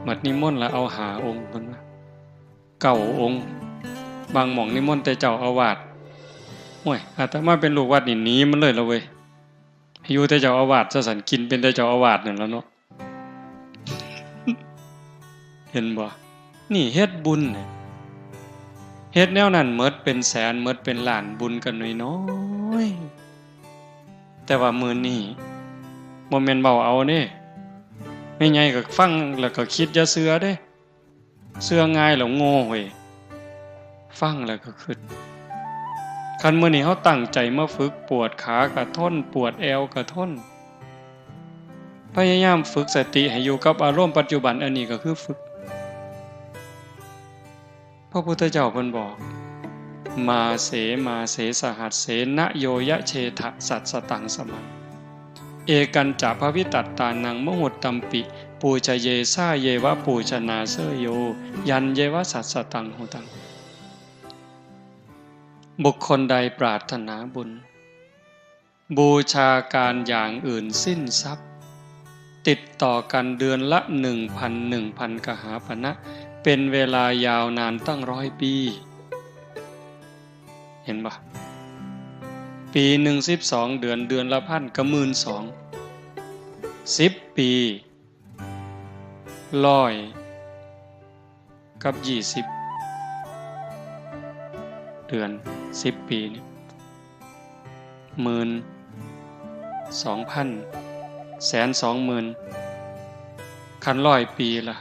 มัดนิมนต์แล้วเอา5 องค์เพิ่นว่า9 องค์บางหม่องนิมนต์แต่เจ้าอาวาสโอ้ยอาตมาเป็นลูกวัดนี่หนีมันเลยละเว้ยให้อยู่แต่เจ้าอาวาสซะสั่นกินเป็นแต่เจ้าอาวาสนั่นแล้วเนาะ เห็นบ่นี่เฮ็ดบุญเนี่ยเฮ็ดแนวนั้นหมดเป็นแสนหมดเป็นล้านบุญกันน้อยๆแต่ว่ามื้อนี้บ่แม่นเว้าเอาเด้แม่ใหญ่ก็ฟังแล้วก็คิดอย่าเชื่อเด้เชื่อง่ายแล้วโง่เว้ยฟังแล้วก็คิดคันมื้อนี้เฮาตั้งใจมาฝึกปวดขาก็ทนปวดแอวก็ทนพยายามฝึกสติให้อยู่กับอารมณ์ปัจจุบันอันนี้ก็คือฝึกพระพุทธเจ้าเพิ่นบอกมาเสสหัสเสนโยยะเชทะสัตสตังสมังเอกันจะภวิตัตตานังมหุตตัมปิปูชเยสาเยวะปูชนาเสยโยยันเยวะสัตสตังหุตังบุคคลใดปรารถนาบุญบูชาการอย่างอื่นสิ้นทรัพย์ติดต่อกันเดือนละ 1,000 กหาปณะเป็นเวลายาวนานตั้ง100 ปีเห็นปะปีหนึ่ง12 เดือนเดือนละ1,000ก็12,000 10 ปี100กับ20 เดือน10 ปีนี่12,000 120,000คัน100 ปีล่ะ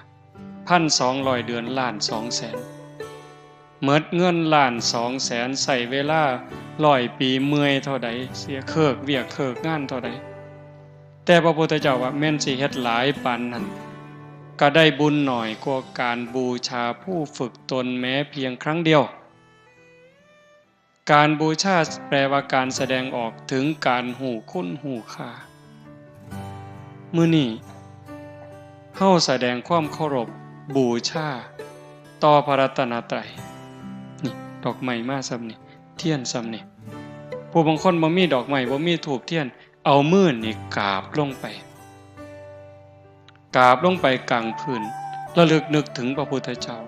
1,200 เดือนล้าน200,000เมิดเงินล้าน200,000ใส่เวลา100 ปีเมื่อยเท่าใดเสียเคิกเวียกเคิกงานเท่าใดแต่พระพุทธเจ้าว่าแม่นสิเฮ็ดหลายปานนั้นก็ได้บุญหน่อยกว่าการบูชาผู้ฝึกตนแม้เพียงครั้งเดียวการบูชาแปลว่าการแสดงออกถึงการหูคุณหูค่ามื้อนี้ เฮาแสดงความเคารพบูชาต่อพระรัตนตรัยนี่ดอกไม้มาซ้ำนี่เทียนซ้ำนี่ผู้บางคนบ่มีดอกไม้บ่มีธูปเทียนเอามือนี่กราบลงไปกราบลงไปกลางพื้นระลึกนึกถึงพระพุทธเจ้า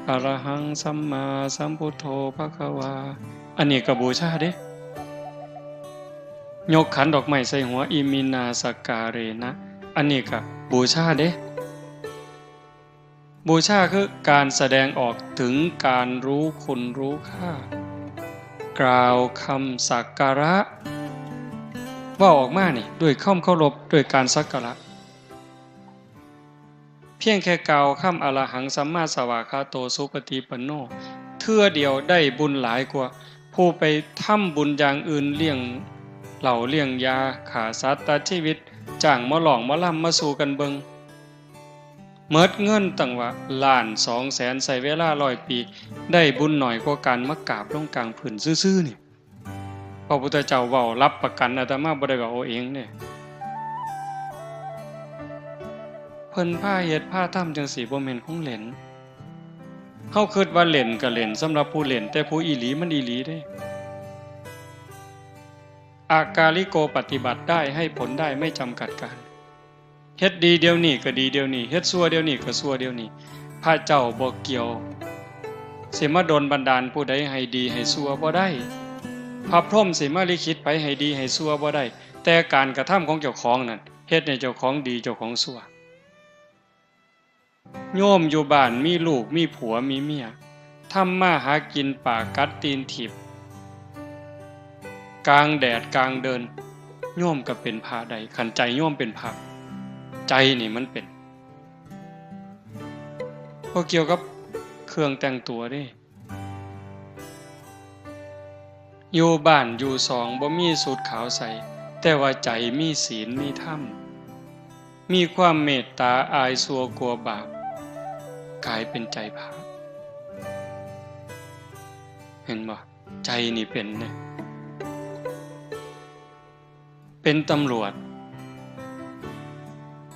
อะระหังสัมมาสัมพุทโธภควาอันนี้ก็บูชาเด้ยกขันดอกไม้ใส่หัวอิมินาสการเรนะอันนี้ก็บูชาเด้บูชาคือการแสดงออกถึงการรู้คุณรู้ค่ากล่าวคำสักการะว่าออกมานี่ด้วยคำเคารพด้วยการสักการะเพียงแค่กล่าวคำอรหังสัมมาสวากขาโตสุปฏิปันโนเทื่อเดียวได้บุญหลายกว่าผู้ไปทำบุญอย่างอื่นเลี้ยงเหล่าเลี้ยงยาขาสัตว์ตัดชีวิตจ้างมาหลองมาล่ำมาสู่กันเบิงเมิดเงินตั้งว่า1,200,000ใส่เวลา100 ปีได้บุญหน่อยกว่าการมากราบลงกลางผืนซื่อๆนี่พระพุทธเจ้าเว้ารับประกันอาตมาบ่ได้ว่าเอาเองเนี่ยเพิ่นพาเฮ็ดพาทำจังซี่บ่แม่นของเล่นเฮาคิดว่าเล่นก็เล่นสำหรับผู้เล่นแต่ผู้อีหลีมันอีหลีเด้อากาลิโกปฏิบัติได้ให้ผลได้ไม่จำกัดการเฮ็ดดีเดี๋ยวนี้ก็ดีเดี๋ยวนี้เฮ็ดชั่วเดี๋ยวนี้ก็ชั่วเดี๋ยวนี้พระเจ้าบ่เกี่ยวสิมาดลบันดาลผู้ใดให้ดีให้ชั่วบ่ได้พระพรหมสิมาลิขิตไปให้ดีให้ชั่วบ่ได้แต่การกระทำของเจ้าของนั่นเฮ็ดให้เจ้าของดีเจ้าของชั่วโยมอยู่บ้านมีลูกมีผัวมีเมียทำมาหากินปากกัดตีนถีบกลางแดดกลางเดินโยมก็เป็นพระใดขันใจโยมเป็นพระใจนี่มันเป็นพอเกี่ยวกับเครื่องแต่งตัวดิอยู่บ้านอยู่สองบ่มีสูทขาวใส่แต่ว่าใจมีศีลมีธรรมมีความเมตตาอายสัวกลัวบาปกลายเป็นใจพระเห็นบ่ใจนี่เป็นเนี่ยเป็นตำรวจ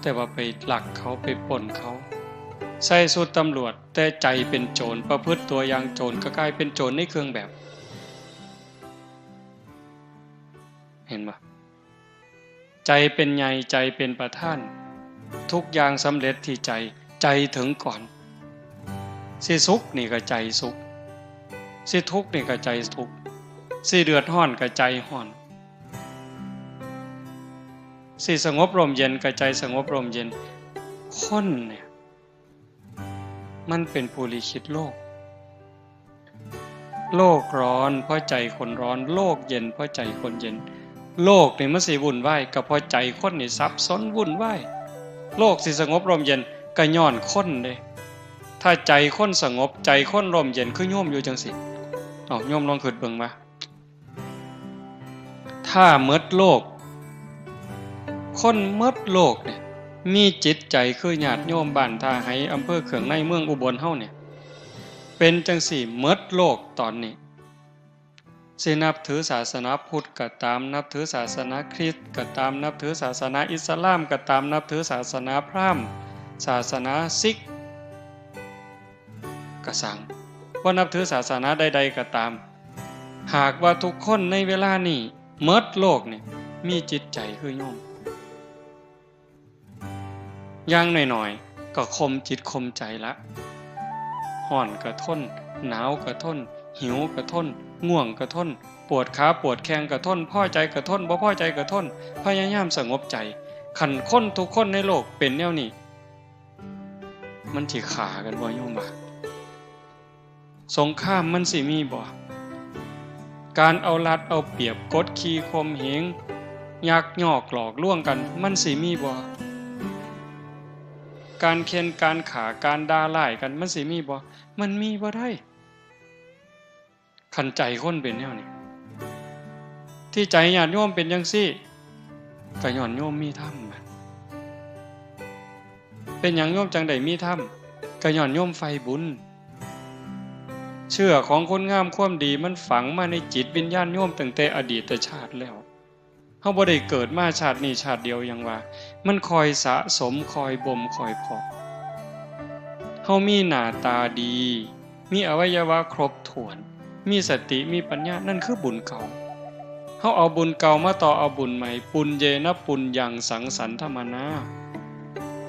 แต่ว่าไปหลักเขาไปปล้นเขาใส่สูทตำรวจแต่ใจเป็นโจรประพฤติตัวอย่างโจรก็กลายเป็นโจรในเครื่องแบบเห็นปะใจเป็นใหญ่ใจเป็นประธานทุกอย่างสำเร็จที่ใจใจถึงก่อนสิสุขนี่ก็ใจสุขสิทุกข์นี่ก็ใจทุกข์สิเดือดร้อนก็ใจร้อนสิสงบร่มเย็นกระใจสงบร่มเย็นคนเนี่ยมันเป็นผู้ลิขิตโลกโลกร้อนเพราะใจคนร้อนโลกเย็นเพราะใจคนเย็นโลกนี่มันสิวุ่นวายก็เพราะใจคนนี่ซับซ้อนวุ่นวายโลกสิสงบร่มเย็นก็ย้อนคนเด้ถ้าใจคนสงบใจคนร่มเย็นคือโยมอยู่จังสิโยมลองคิดเบิ่งมาถ้าหมดโลกคนหมดโลกเนี่ยมีจิตใจคือญาติโยมบ้านท่าไห้อำเภอเขืองในเมืองอุบลเฮาเนี่ยเป็นจังสี่หมดโลกตอนนี้สินับถือศาสนาพุทธก็ตามนับถือศาสนาคริสต์ก็ตามนับถือศาสนาอิสลามก็ตามนับถือศาสนาพราหมณ์ศาสนาซิกก็สั่งว่านับถือศาสนาใดๆก็ตามหากว่าทุกคนในเวลานี้หมดโลกเนี่ยมีจิตใจคือโยมอย่างหน่อยๆก็ข่มจิตข่มใจละห่อนก็ทนหนาวก็ทนหิวก็ทนง่วงก็ทนปวดขาปวดแข้งก็ทนพอใจก็ทนบ่พอใจก็ทนพยายามสงบใจขันคนทุกคนในโลกเป็นแนวนี้มันสิขากันบ่โยมบ่สงครามมันสิมีบ่การเอารัดเอาเปรียบกดขี่ข่มเหงยักยอกหลอกลวงกันมันสิมีบ่การเค้นการขาการด่าร้ายกันมันสิมีบ่มันมีบ่ได้ขันใจคนเป็นแนวนี้ที่ใจญาติโยมเป็นจังซี่ก็ย้อนโยมมีธรรมเป็นหยังโยมจังได๋มีธรรมก็ย้อนโยมไฟบุญเชื่อของคนงามความดีมันฝังมาในจิตวิญญาณโยมตั้งแต่อดีตชาติแล้ว เฮาบ่ได้เกิดมาชาตินี้ชาติเดียวอย่างว่ามันคอยสะสมคอยบ่มคอยเพาะเฮามีหน้าตาดีมีอวัยวะครบถ้วนมีสติมีปัญญานั่นคือบุญเก่าเฮาเอาบุญเก่ามาต่อเอาบุญใหม่ปุญเยนะปุญญังสังสรรธรรมนา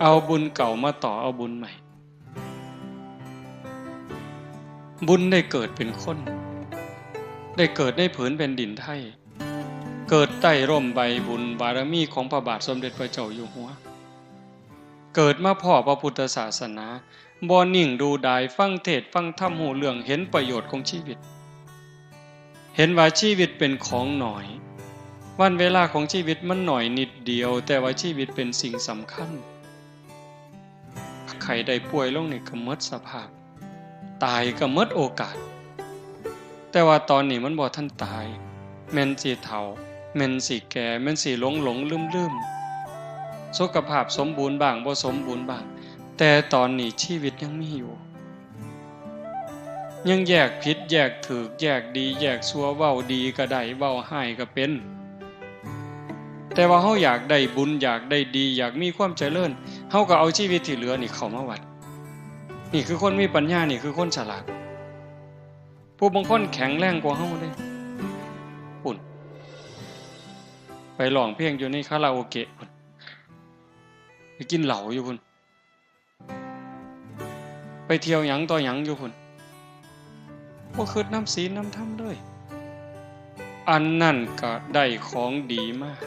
เอาบุญเก่ามาต่อเอาบุญใหม่บุญได้เกิดเป็นคนได้เกิดในผืนแผ่นดินไทยเกิดใต้ร่มใบบุญบารมีของพระบาทสมเด็จพระเจ้าอยู่หัวเกิดมาพ่อพระพุทธศาสนาบ่นิ่งดูดายฟังเทศน์ฟังธรรมหูเรื่องเห็นประโยชน์ของชีวิตเห็นว่าชีวิตเป็นของหน่อยวันเวลาของชีวิตมันหน่อยนิดเดียวแต่ว่าชีวิตเป็นสิ่งสำคัญใครได้ป่วยลงนี่ก็หมดสภาพตายก็หมดโอกาสแต่ว่าตอนนี้มันบ่ทันตายแม่นสิเฒ่าแม่นสิแก่แม่นสิหลงลืมสุขภาพสมบูรณ์บ้างบ่สมบูรณ์บ้างแต่ตอนนี้ชีวิตยังมีอยู่ยังแยกผิดแยกถูกแยกดีแยกชั่วเว้าดีก็ได้เว้าร้ายก็เป็นแต่ว่าเฮาอยากได้บุญอยากได้ดีอยากมีความเจริญเฮาก็เอาชีวิตที่เหลือนี่เข้ามาวัดนี่คือคนมีปัญญานี่คือคนฉลาดผู้บางคนแข็งแรงกว่าเฮาเด้ปุ่นไปร้องเพลงอยู่ในคาราโอเกะพุ่นไปกินเหล้าอยู่พุ่นไปเที่ยวหยังต่อหยังอยู่พุ่นบ่คิดน้ำศีลน้ำธรรมเลยอันนั่นก็ได้ของดีมาก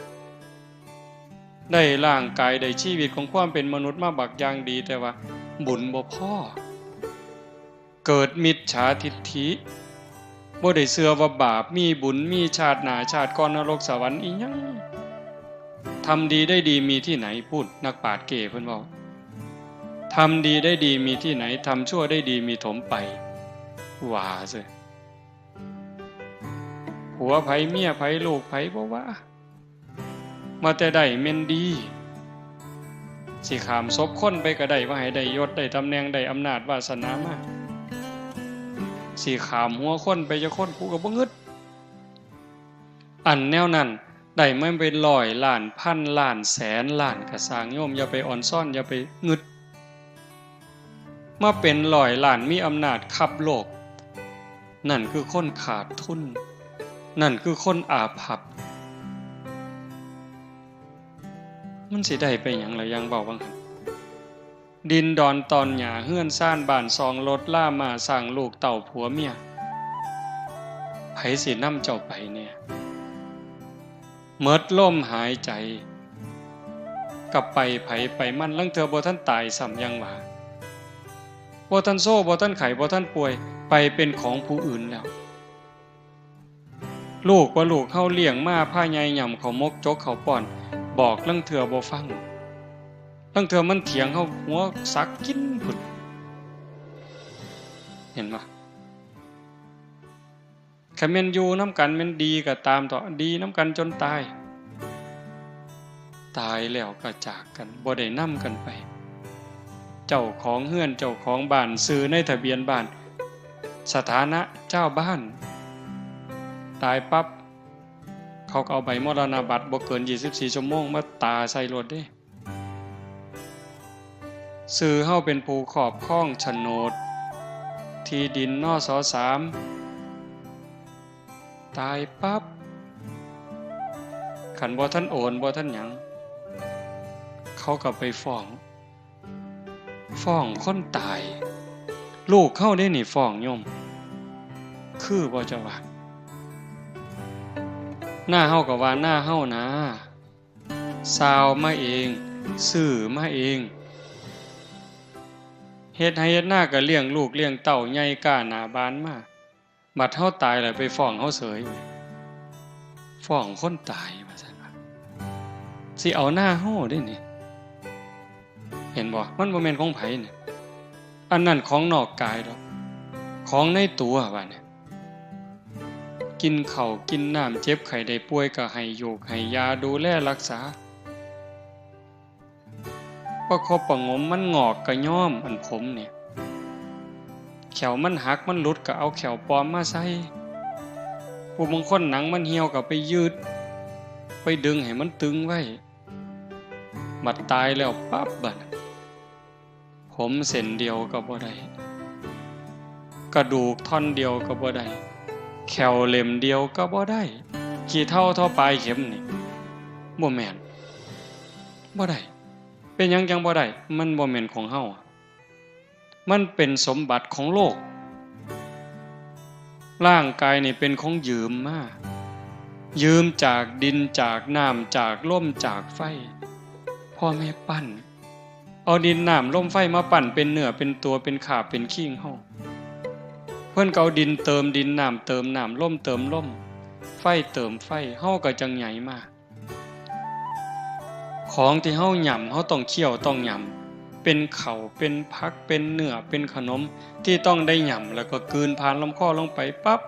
ได้ร่างกายได้ชีวิตของความเป็นมนุษย์มาบักอย่างดีแต่ว่าบุญบ่พอเกิดมิจฉาทิฏฐิบ่ได้เชื่อว่าบาปมีบุญมีชาติหน้าชาติก่อนนรกสวรรค์อีหยังทำดีได้ดีมีที่ไหนพูดนักปราชญ์เก๋เพิ่นเว้าทำดีได้ดีมีที่ไหนทำชั่วได้ดีมีถมไปว่าซิผัวไผเมียไผลูกไผบ่ว่ามาแต่ได้แม่นดีสิขามศพคนไปก็ได้ว่าให้ได้ยศได้ตำแหน่งได้อำนาจวาสนามาสิขามหัวคนไปจะคนกูก็บ่งึดอันแนวนั้นได้ไม่เป็นร้อยล้านพันล้านแสนล้านก็สร้างโยมอย่าไปอ่อนซ่อนอย่าไปงึดมาเป็นร้อยล้านมีอำนาจขับโลกนั่นคือคนขาดทุนนั่นคือคนอาภัพมันสิได้ไปหยังล่ะยังเว้าบังหั่นดินดอนตอนหญ้าเฮือนซ่านบ้านซองรถล่ามาสร้างลูกเต่าผัวเมียไผสินำเจ้าไปเนี่ยเมิดลมหายใจกลับไปไผไปมันลังเทื่อบ่ทันตายซ้ำยังว่าบ่ทันโซ่บ่ทันไข้บ่ทันป่วยไปเป็นของผู้อื่นแล้วลูกว่าลูกเฮาเลี้ยงมาพาใหญ่หย่ำเขามกจกเขาป้อนบอกลังเทื่อบ่ฟังลังเทื่อมันเถียงเฮาหัวสักกินพุ่นเห็นบ่คันแม่นอยู่นำกันแม่นดีก็ตามต่อดีนำกันจนตายตายแล้วก็จากกันบ่ได้นำกันไปเจ้าของเฮือนเจ้าของบ้านซื้อในทะเบียนบ้านสถานะเจ้าบ้านตายปั๊บเขาก็เอาใบมรณบัตรบ่เกิน24ชั่วโมงมาตาใส่รถเด้ซื้อเฮาเป็นผู้ครอบครองโฉนดที่ดินนส.3 ตายปั๊บคันบ่ทันโอนบ่ทันหยังเขาก็ไปฟ้องคนตายลูกเขาได้นี่ฟ้องโยมคือบ่จะว่าหน้าเฮาก็ว่าหน้าเฮานะซาวมาเองซื้อมาเองเฮ็ดให้เฮ็ดหน้าก็เลี้ยงลูกเลี้ยงเต้าใหญ่ก้าหน้าบานมาบัดเฮาตายแล้วไปฟ้องเฮาเสยฟ้องคนตายว่าซั่นว่าสิเอาหน้าเฮาเด้นี่เห็นบ่มันบ่แม่นของไผนี่อันนั้นของนอกกายดอกของในตัวว่าเนี่ยกินข้าวกินน้ำเจ็บไข้ได้ป่วยก็ให้อยู่ให้ยาดูแลรักษาประคบประงมมันงอกก็ย้อมอันผมเนี่ยแขวมันหักมันหลุดก็เอาแขวปลอมมาใส่ผู้บางคนหนังมันเหี่ยวก็ไปยืด ไปดึงให้มันตึงไว้บัดตายแล้วปั๊บบัดผมเส้นเดียวก็บ่ได้กระดูกท่อนเดียวก็บ่ได้แขวเล่มเดียวก็บ่ได้ขี้เท่าเท่าปลายเข็มนี่บ่แม่นบ่ได้เป็นหยังจังบ่ได้มันบ่แม่นของเฮามันเป็นสมบัติของโลกร่างกายนี่เป็นของยืมมายืมจากดินจากน้ำจากลมจากไฟพ่อแม่ปั้นเอาดินน้ำลมไฟมาปั้นเป็นเนื้อเป็นตัวเป็นขาเป็นขี้งเฮาเพิ่นก็เอาดินเติมดินน้ำเติมน้ำลมเติมลมไฟเติมไฟเฮาก็จังใหญ่มาของที่เฮาหย่ำเฮาต้องเคี่ยวต้องหย่ำเป็นข้าวเป็นผักเป็นเนื้อเป็นขนมที่ต้องได้หย่ำแล้วก็กลืนผ่านลำคอลงไปปั๊บ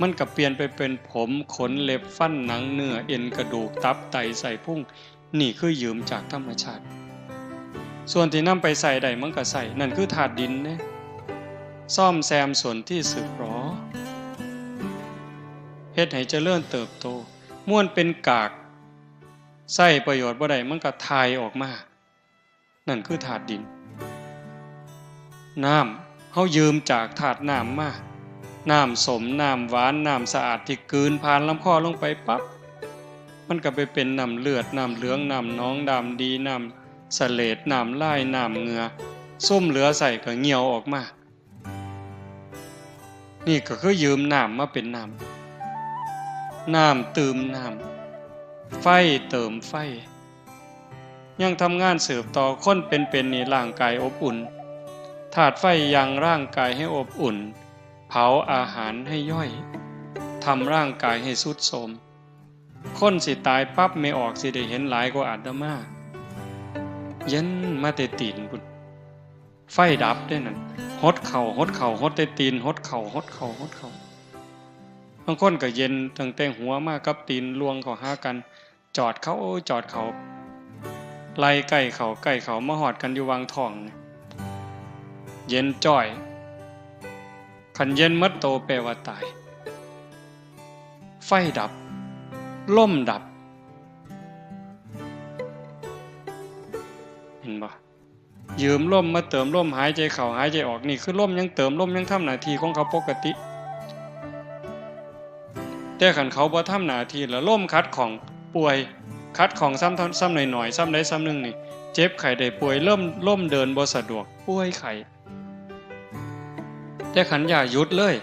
มันก็เปลี่ยนไปเป็นผมขนเล็บฟันหนังเนื้อเอ็นกระดูกตับไตไส้พุงนี่คือยืมจากธรรมชาติส่วนที่นำไปใส่ได้มันก็ใส่นั่นคือธาตุดินนะซ่อมแซมส่วนที่สึกหรอเฮ็ดให้เจริญเติบโตม่วนเป็นกากใส่ประโยชน์บ่ได้มันก็ทายออกมานั่นคือธาตุดินน้ำเฮายืมจากธาตุน้ำมาน้ำสมน้ำหวานน้ำสะอาดที่กลืนผ่านลำคอลงไปปั๊บมันก็ไปเป็นน้ำเลือดน้ำเหลืองน้ำหนองดำดีน้ำเสลดน้ำลายน้ำเหงื่อส้มเหลือใส่ก็เหี่ยวออกมานี่ก็คือยืมน้ำมาเป็นน้ำเติมน้ำไฟเติมไฟยังทำงานสืบต่อคนเป็นนี่ร่างกายอบอุ่นธาตุไฟยังร่างกายให้อบอุ่นเผาอาหารให้ย่อยทำร่างกายให้ทรุดโทรมคนสิตายปั๊บไม่ออกสิได้เห็นหลายกว่าอาตมาเย็นมาแต่ตีนบุญไฟดับได้นั่นหดเข่าหดแต่ตีนหดเข่าบางคนก็เย็นตั้งแต่หัวมากับตีนลวงเขาหากันจอดเขาไล่ใกล้เขามาหอดกันอยู่วางท้องเย็นจ้อยขันเย็นมัดโตแปลว่าตายไฟดับล่มดับเห็นบ่ยืมล่มมาเติมล่มหายใจเข้าหายใจออกนี่คือล่มยังเติมล่มยังทำหน้าที่ของเขาปกติแต่ขันเขาบ่ทำหน้าที่แล้วล่มคัดของป่วยคัดของซ้ำหน่อยซ้ำใดซ้ำหนึ่งนี่เจ็บไข้ได้ป่วยล่มเดินบ่สะดวกป่วยไข้แต่ขันอย่าหยุดเลย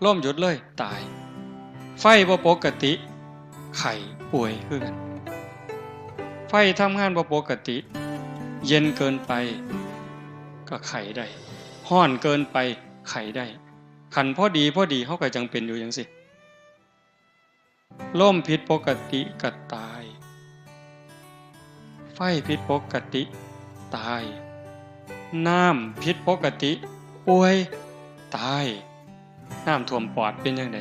ล่มหยุดเลยตายไฟบ่ปกติไข้ป่วยคือกันไฟทำงานบ่ปกติเย็นเกินไปก็ไข้ได้ร้อนเกินไปไข้ได้ขันพอดีเฮาก็จังเป็นอยู่จังซี่ลมผิดปกติก็ตายไฟผิดปกติตายน้ำผิดปกติป่วยตายน้ำท่วมปอดเป็นจังได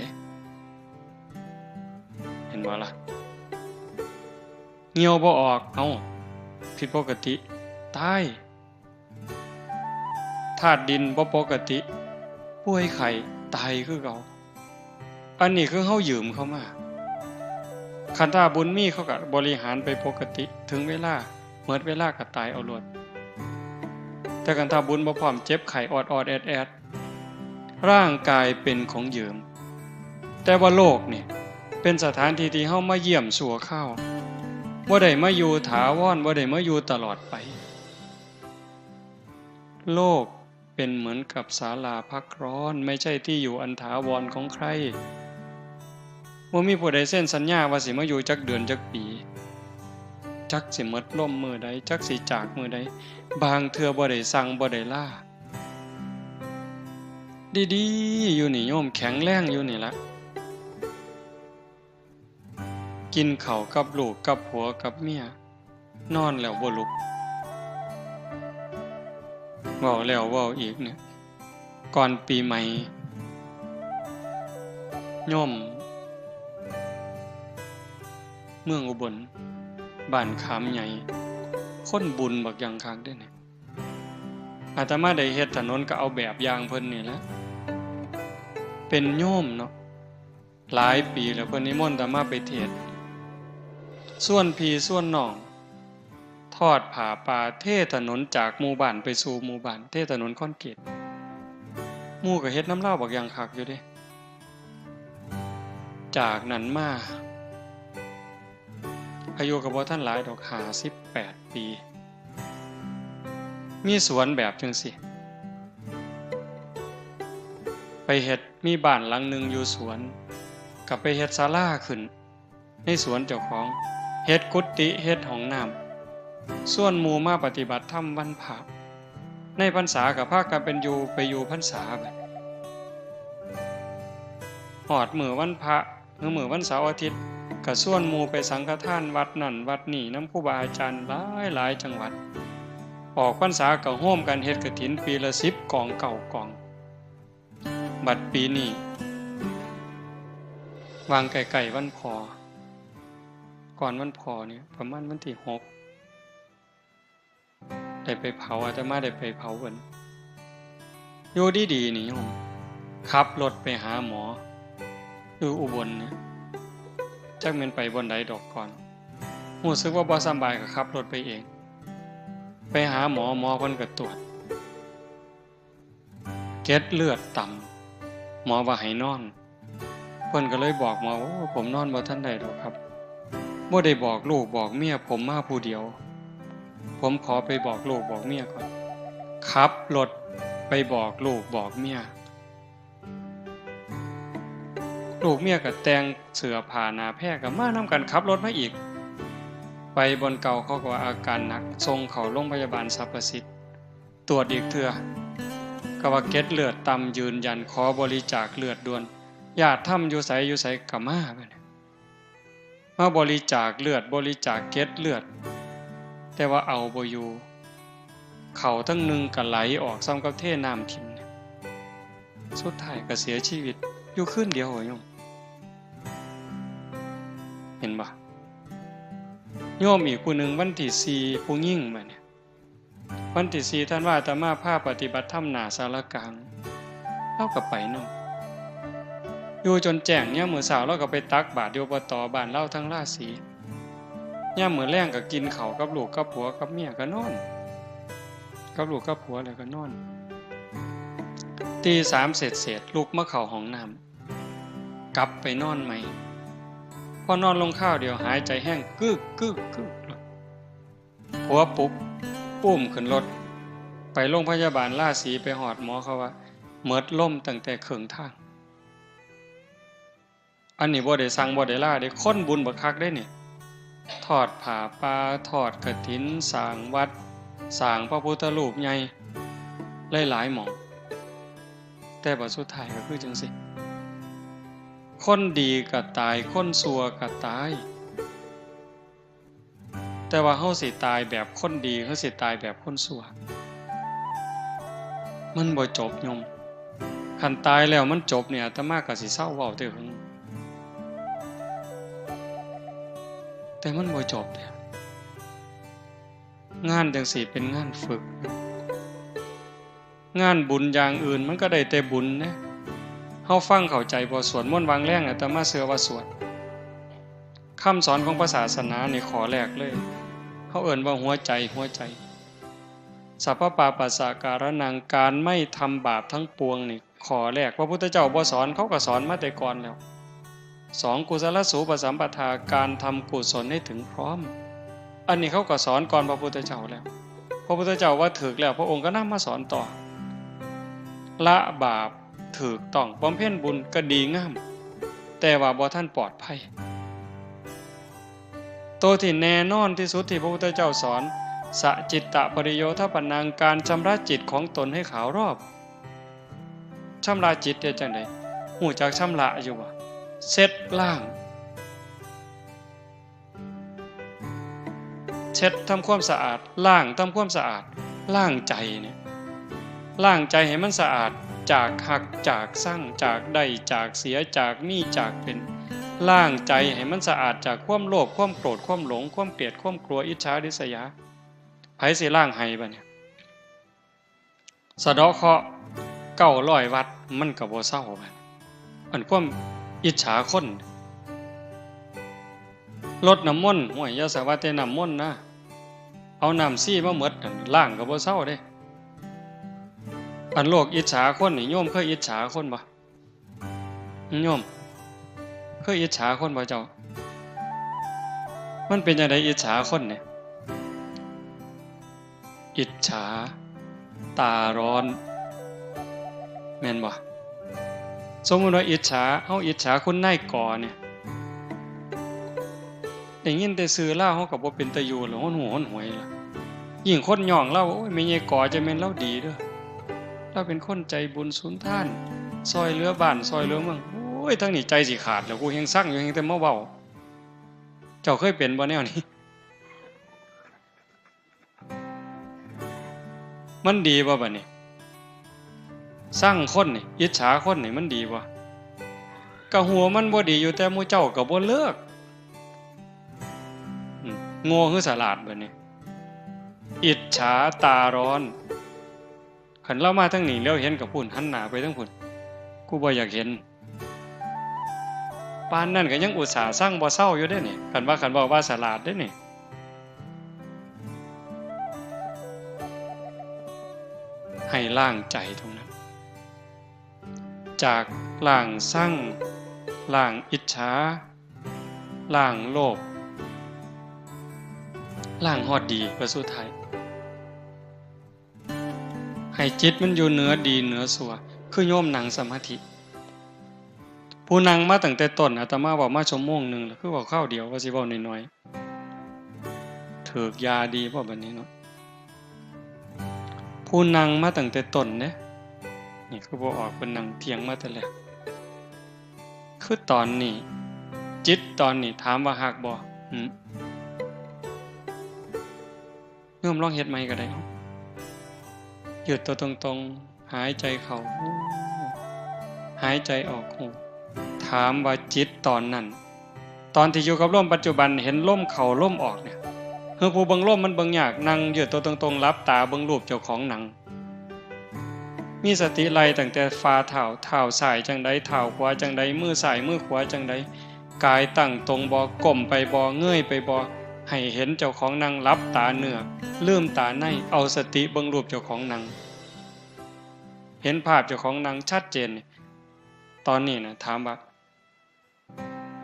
เห็นบ่ล่ะเหี่ยวบ่ออกเอ้าผิดปกติตายธาตุดินบ่ปกติป่วยไข้ตายคือเก่าอันนี้คือเฮายืมเข้ามาคันถ้าบุญมีเขาก็บริหารไปปกติถึงเวลาเมื่อเวลาก็ตายเอาโลดแต่คันถ้าบุญบ่พร้อมเจ็บไข้ออดแอดร่างกายเป็นของยืมแต่ว่าโลกนี่เป็นสถานที่ที่เฮามาเยี่ยมชั่วคราวบ่ได้มาอยู่ถาวรบ่ได้มาอยู่ตลอดไปโลกเป็นเหมือนกับศาลาพักร้อนไม่ใช่ที่อยู่อันถาวรของใครบ่มีผู้ใดเซ็นสัญญาว่าสิมาอยู่จักเดือนจักปีจักสิหมดลมมื้อใดจักสิจากมื้อใดบางเทื่อบ่ได้สั่งบ่ได้ลาดีๆอยู่นี่โยมแข็งแรงอยู่นี่ละกินข้าวกับลูกกับผัวกับเมียนอนแล้วบ่ลุกเว้าแล้วเว้าอีกเนี่ยก่อนปีใหม่โยมเมืองอุบลบ้านขามใหญ่คนบุญบักอย่างคักเด้อเนี่ยอาตมาได้เฮ็ดถนนก็เอาแบบอย่างเพิ่นนี่แหละเป็นโยมเนาะหลายปีแล้วเพิ่นนิมนต์อาตมาไปเทศน์ ส่วนพี่ส่วนน้องทอดผ้าป่าเทถนนจากหมู่บ้านไปสู่หมู่บ้านเทถนนคอนกรีตหมู่ก็เฮ็ดน้ำเล่าบักอย่างคักอยู่เด้จากนั้นมาอายุก็บ่ทันหลายดอก58 ปีมีสวนแบบจังสิไปเฮ็ดมีบ้านหลังหนึ่งอยู่สวนก็ไปเฮ็ดศาลาขึ้นในสวนเจ้าของเฮ็ดกุฏิเฮ็ดห้องน้ำส่วนหมู่มาปฏิบัติธรรมวันพระในพรรษาก็พากันเป็นไปอยู่พรรษาบัดฮอดมื้อวันพระหรือมื้อวันเสาร์อาทิตย์ก็ส่วนหมู่ไปสังฆทานวัดนั่นวัดนี่นำครูบาอาจารย์หลายจังหวัดออกพรรษาก็ร่วมกันเฮ็ดกฐินปีละ10กอง9กองบัดปีนี้วางไกลๆวันพอก่อนวันพอเนี่ยประมาณวันที่6ได้ไปเผาอาตมาได้ไปเผาเพิ่นอยู่ดีๆนี่โยมขับรถไปหาหมออยู่อุบลเนี่ยจักแม่นไปบนใดดอกก่อนรู้สึกว่าบ่สบายก็ขับรถไปเองไปหาหมอเพิ่นก็ตรวจเกล็ดเลือดต่ำหมอว่าให้นอนเพิ่นก็เลยบอกหมอว่าผมนอนบ่ทันได้ดอกครับบ่ได้บอกลูกบอกเมียผมมาผู้เดียวผมขอไปบอกลูกบอกเมียก่อนขับรถไปบอกลูกบอกเมียลูกเมียก็แต่งเสื้อผ้าหน้าแพร่ก็มานำกันขับรถมาอีกไปบนเก่าเขาก็ว่าอาการหนักส่งเข้าโรงพยาบาลสรรพสิทธิ์ตรวจอีกเทื่อก็ว่าเกล็ดเลือดต่ำยืนยันขอบริจาคเลือดด่วนญาติทำอยู่ไสก็มาบัดนี้มาบริจาคเลือดบริจาคเกล็ดเลือดแต่ว่าเอาบ่อยู่เขาทั้งนึงก็ไหลออกซ้ำกับเทน้ำทิ่มสุดท้ายก็เสียชีวิตอยู่คืนเดียวโยมเห็นบ่โยมอีกผู้หนึ่งวันที่4ผู้หญิงมาเนี่ยวันที่4ท่านว่าอาตมาพาปฏิบัติธรรมหน้าศาลากลางเราก็ไปนำอยู่จนแจ้งยามมื้อเช้าเราก็ไปตักบาตรอยู่อบตบ้านเราทั้งราศียามมื้อแลงก็กินข้าวกับลูกกับผัวกับเมียก็นอนกับลูกกับผัวแล้วก็นอนตี3เสร็จลุกมาเข้าห้องน้ำกลับไปนอนใหม่พอนอนลงข้าวเดียวหายใจแห้งกึกผัวปลุกปุ้มขึ้นรถไปโรงพยาบาลราศีไปหอดหมอเขาว่าเมิดล่มตั้งแต่ครึ่งทางอันนี้บ่ได้สั่งบ่ได้ล่าได้คนบุญบักคักได้นี่ทอดผ้าป่าทอดกฐินสร้างวัดสร้างพระพุทธรูปใหญ่หลายๆหม่องแต่บัดสุดท้ายก็คือจังซี่คนดีก็ตายคนชั่วก็ตายแต่ว่าเฮาสิตายแบบคนดีเฮาสิตายแบบคนชั่วมันบ่จบโยมคันตายแล้วมันจบเนี่ยอาตมาก็สิเศร้าเว้าแต่หึงแต่มันบ่จบเด้งานจังซี่เป็นงานฝึกงานบุญอย่างอื่นมันก็ได้แต่บุญนะเฮาฟังเข้าใจบ่สวดมนต์วางแรงอาตมาเชื่อว่าสวดคำสอนของพระศาสนานี่ขอแรกเลยเฮาเอิ้นว่าหัวใจสัพพปาปัสสะการนังการไม่ทำบาปทั้งปวงนี่ขอแรกพระพุทธเจ้าบ่สอนเขาก็สอนมาแต่ก่อนแล้ว2กุศลสูปสัมปทาการทำกุศลให้ถึงพร้อมอันนี้เขาก็สอนก่อนพระพุทธเจ้าแล้วพระพุทธเจ้าว่าถึกแล้วพระองค์ก็นำมาสอนต่อละบาปถูกต้องบำเพ็ญบุญก็ดีงามแต่ว่าบ่ทันปลอดภัยตัวที่แน่นอนที่สุดที่พระพุทธเจ้าสอนสจิตตปริโยทปนังการชำระจิตของตนให้ขาวรอบชำระจิตได้จังได๋ฮู้จักชำระอยู่บ่เช็ดล้างเช็ดทำความสะอาดล้างทำความสะอาดล้างใจเนี่ยล้างใจให้มันสะอาดจากหักจากสั่งจากได้จากเสียจากมีจากเป็นล้างใจให้มันสะอาดจากความโลภความโกรธความหลงความเกลียดความกลัวอิจฉาริษยาไผสิล้างให้บัดเนี่ยสะเดาะเคราะห์900วัดมันก็บ่เซาบัดอันความอิจฉาคน รดน้ำมนต์ห่วยอย่าสาว่าแต่น้ำมนต์นะเอาน้ำซี่มาหมดล้างก็บ่เซาเด้อันโลกอิจฉาคนนี่โยมเคยอิจฉาคนบ่โยมเคยอิจฉาคนบ่เจ้ามันเป็นจังได๋อิจฉาคนเนี่ยอิจฉาตาร้อนแม่นบ่สมมุติว่าอิจฉาเฮาอิจฉาคนนายกเนี่ยได้ยินแต่ชื่อลาวเฮาก็บ่เป็นตาอยู่แล้วฮ้อนหูฮ้อนหวยล่ะยิ่งคนย่องเราโอ้ยแม่ใหญ่กอจะแม่นเราดีเด้อเราเป็นคนใจบุญสุนทานซอยเหลือบ้านซอยเหลือเมืองโอ้ยทั้งนี้ใจสิขาดแล้วกูยังสั่งอยู่ยังแต่มาเว้าเจ้าเคยเป็นบ่แนวนี้มันดีบ่บัดนี้สร้างคนนี่อิจฉาคนนี่มันดีบ่ก็หัวมันบ่ดีอยู่แต่หมู่เจ้าก็บ่เลิกโง่คือฉลาดบัดนี้อิจฉาตาร้อนคันเรามาทางนี้แล้วเห็นกับพุ่นหันหน้าไปทางพุ่นกูบ่อยากเห็นปานนั้นก็ยังอุตส่าห์สร้างบ่เศร้าอยู่เด้นี่คันบอกว่าฉลาดเด้นี่ให้ล้างใจตรงนั้นจากล้างสั่งล้างอิจฉาล้างโลภล้างฮอดดีประสุดท้ายให้จิตมันอยู่เหนือดีเหนือชั่วคือโยมนั่งสมาธิผู้นั่งมาตั้งแต่ต้นอาตมาบอกมาชั่วโมงนึงแล้วคือบอกข้าวเดียวว่าสิเว้าน้อยๆถูกยาดีบ่บัดนี้เนาะผู้นั่งมาตั้งแต่ต้นเด้นี่คือบ่ออกเพิ่นนั่งเถียงมาแต่แรกคือตอนนี้จิตตอนนี้ถามว่าฮักบ่โยมลองเฮ็ดใหม่ก็ได้หยุดตัวตรงๆหายใจเข้าหายใจออกถามว่าจิตตอนนั้นตอนที่อยู่กับลมปัจจุบันเห็นลมเข้าลมออกเนี่ยคือผู้เบิ่งลมมันเบิ่งยากนั่งหยุดตัวตรงๆหลับตาเบิ่งรูปเจ้าของหนังมีสติไล่ตั้งแต่ฝ่าเท้าซ้ายจังใดเท้าขวาจังใดมือซ้ายมือขวาจังใดกายตั้งตรงบ่ก้มไปบ่เงยไปบ่ให้เห็นเจ้าของนั่งหลับตาเนื้อลืมตาในเอาสติเบิ่งรูปเจ้าของนั่งเห็นภาพเจ้าของนั่งชัดเจนตอนนี้นะถามว่า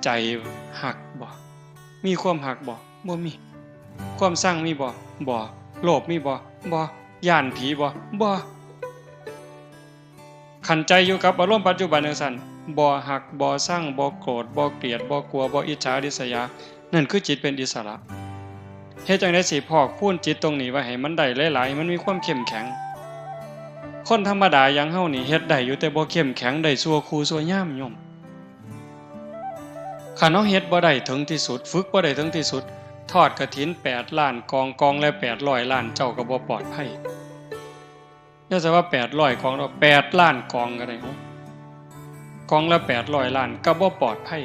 ใจหักบ่มีความหักบ่บ่มีความสร้างมีบ่โลภมีบ่ย่านผีบ่ขันใจอยู่กับอารมณ์ปัจจุบันจังซั่นบ่หักบ่สร้างบ่โกรธบ่เกลียดบ่กลัวบ่อิจฉาริษยานั่นคือจิตเป็นอิสระเฮ็ดจังได๋สิพอกพูนจิตตรงนี้ไว้ให้มันได้หลายๆมันมีความเข้มแข็งคนธรรมดาอย่างเฮานี่เฮ็ดได้อยู่แต่บ่เข้มแข็งได้ชั่วครูชั่วยามโยมคันเฮาเฮ็ดบ่ได้ถึงที่สุดฝึกบ่ได้ถึงที่สุดทอดกฐิน8ล้านกองละ800ล้านเจ้าก็บ่ปลอดภัยอย่าซะว่า800กองแล้ว8ล้านกองก็ได้กองละ800ล้านก็บ่ปลอดภัย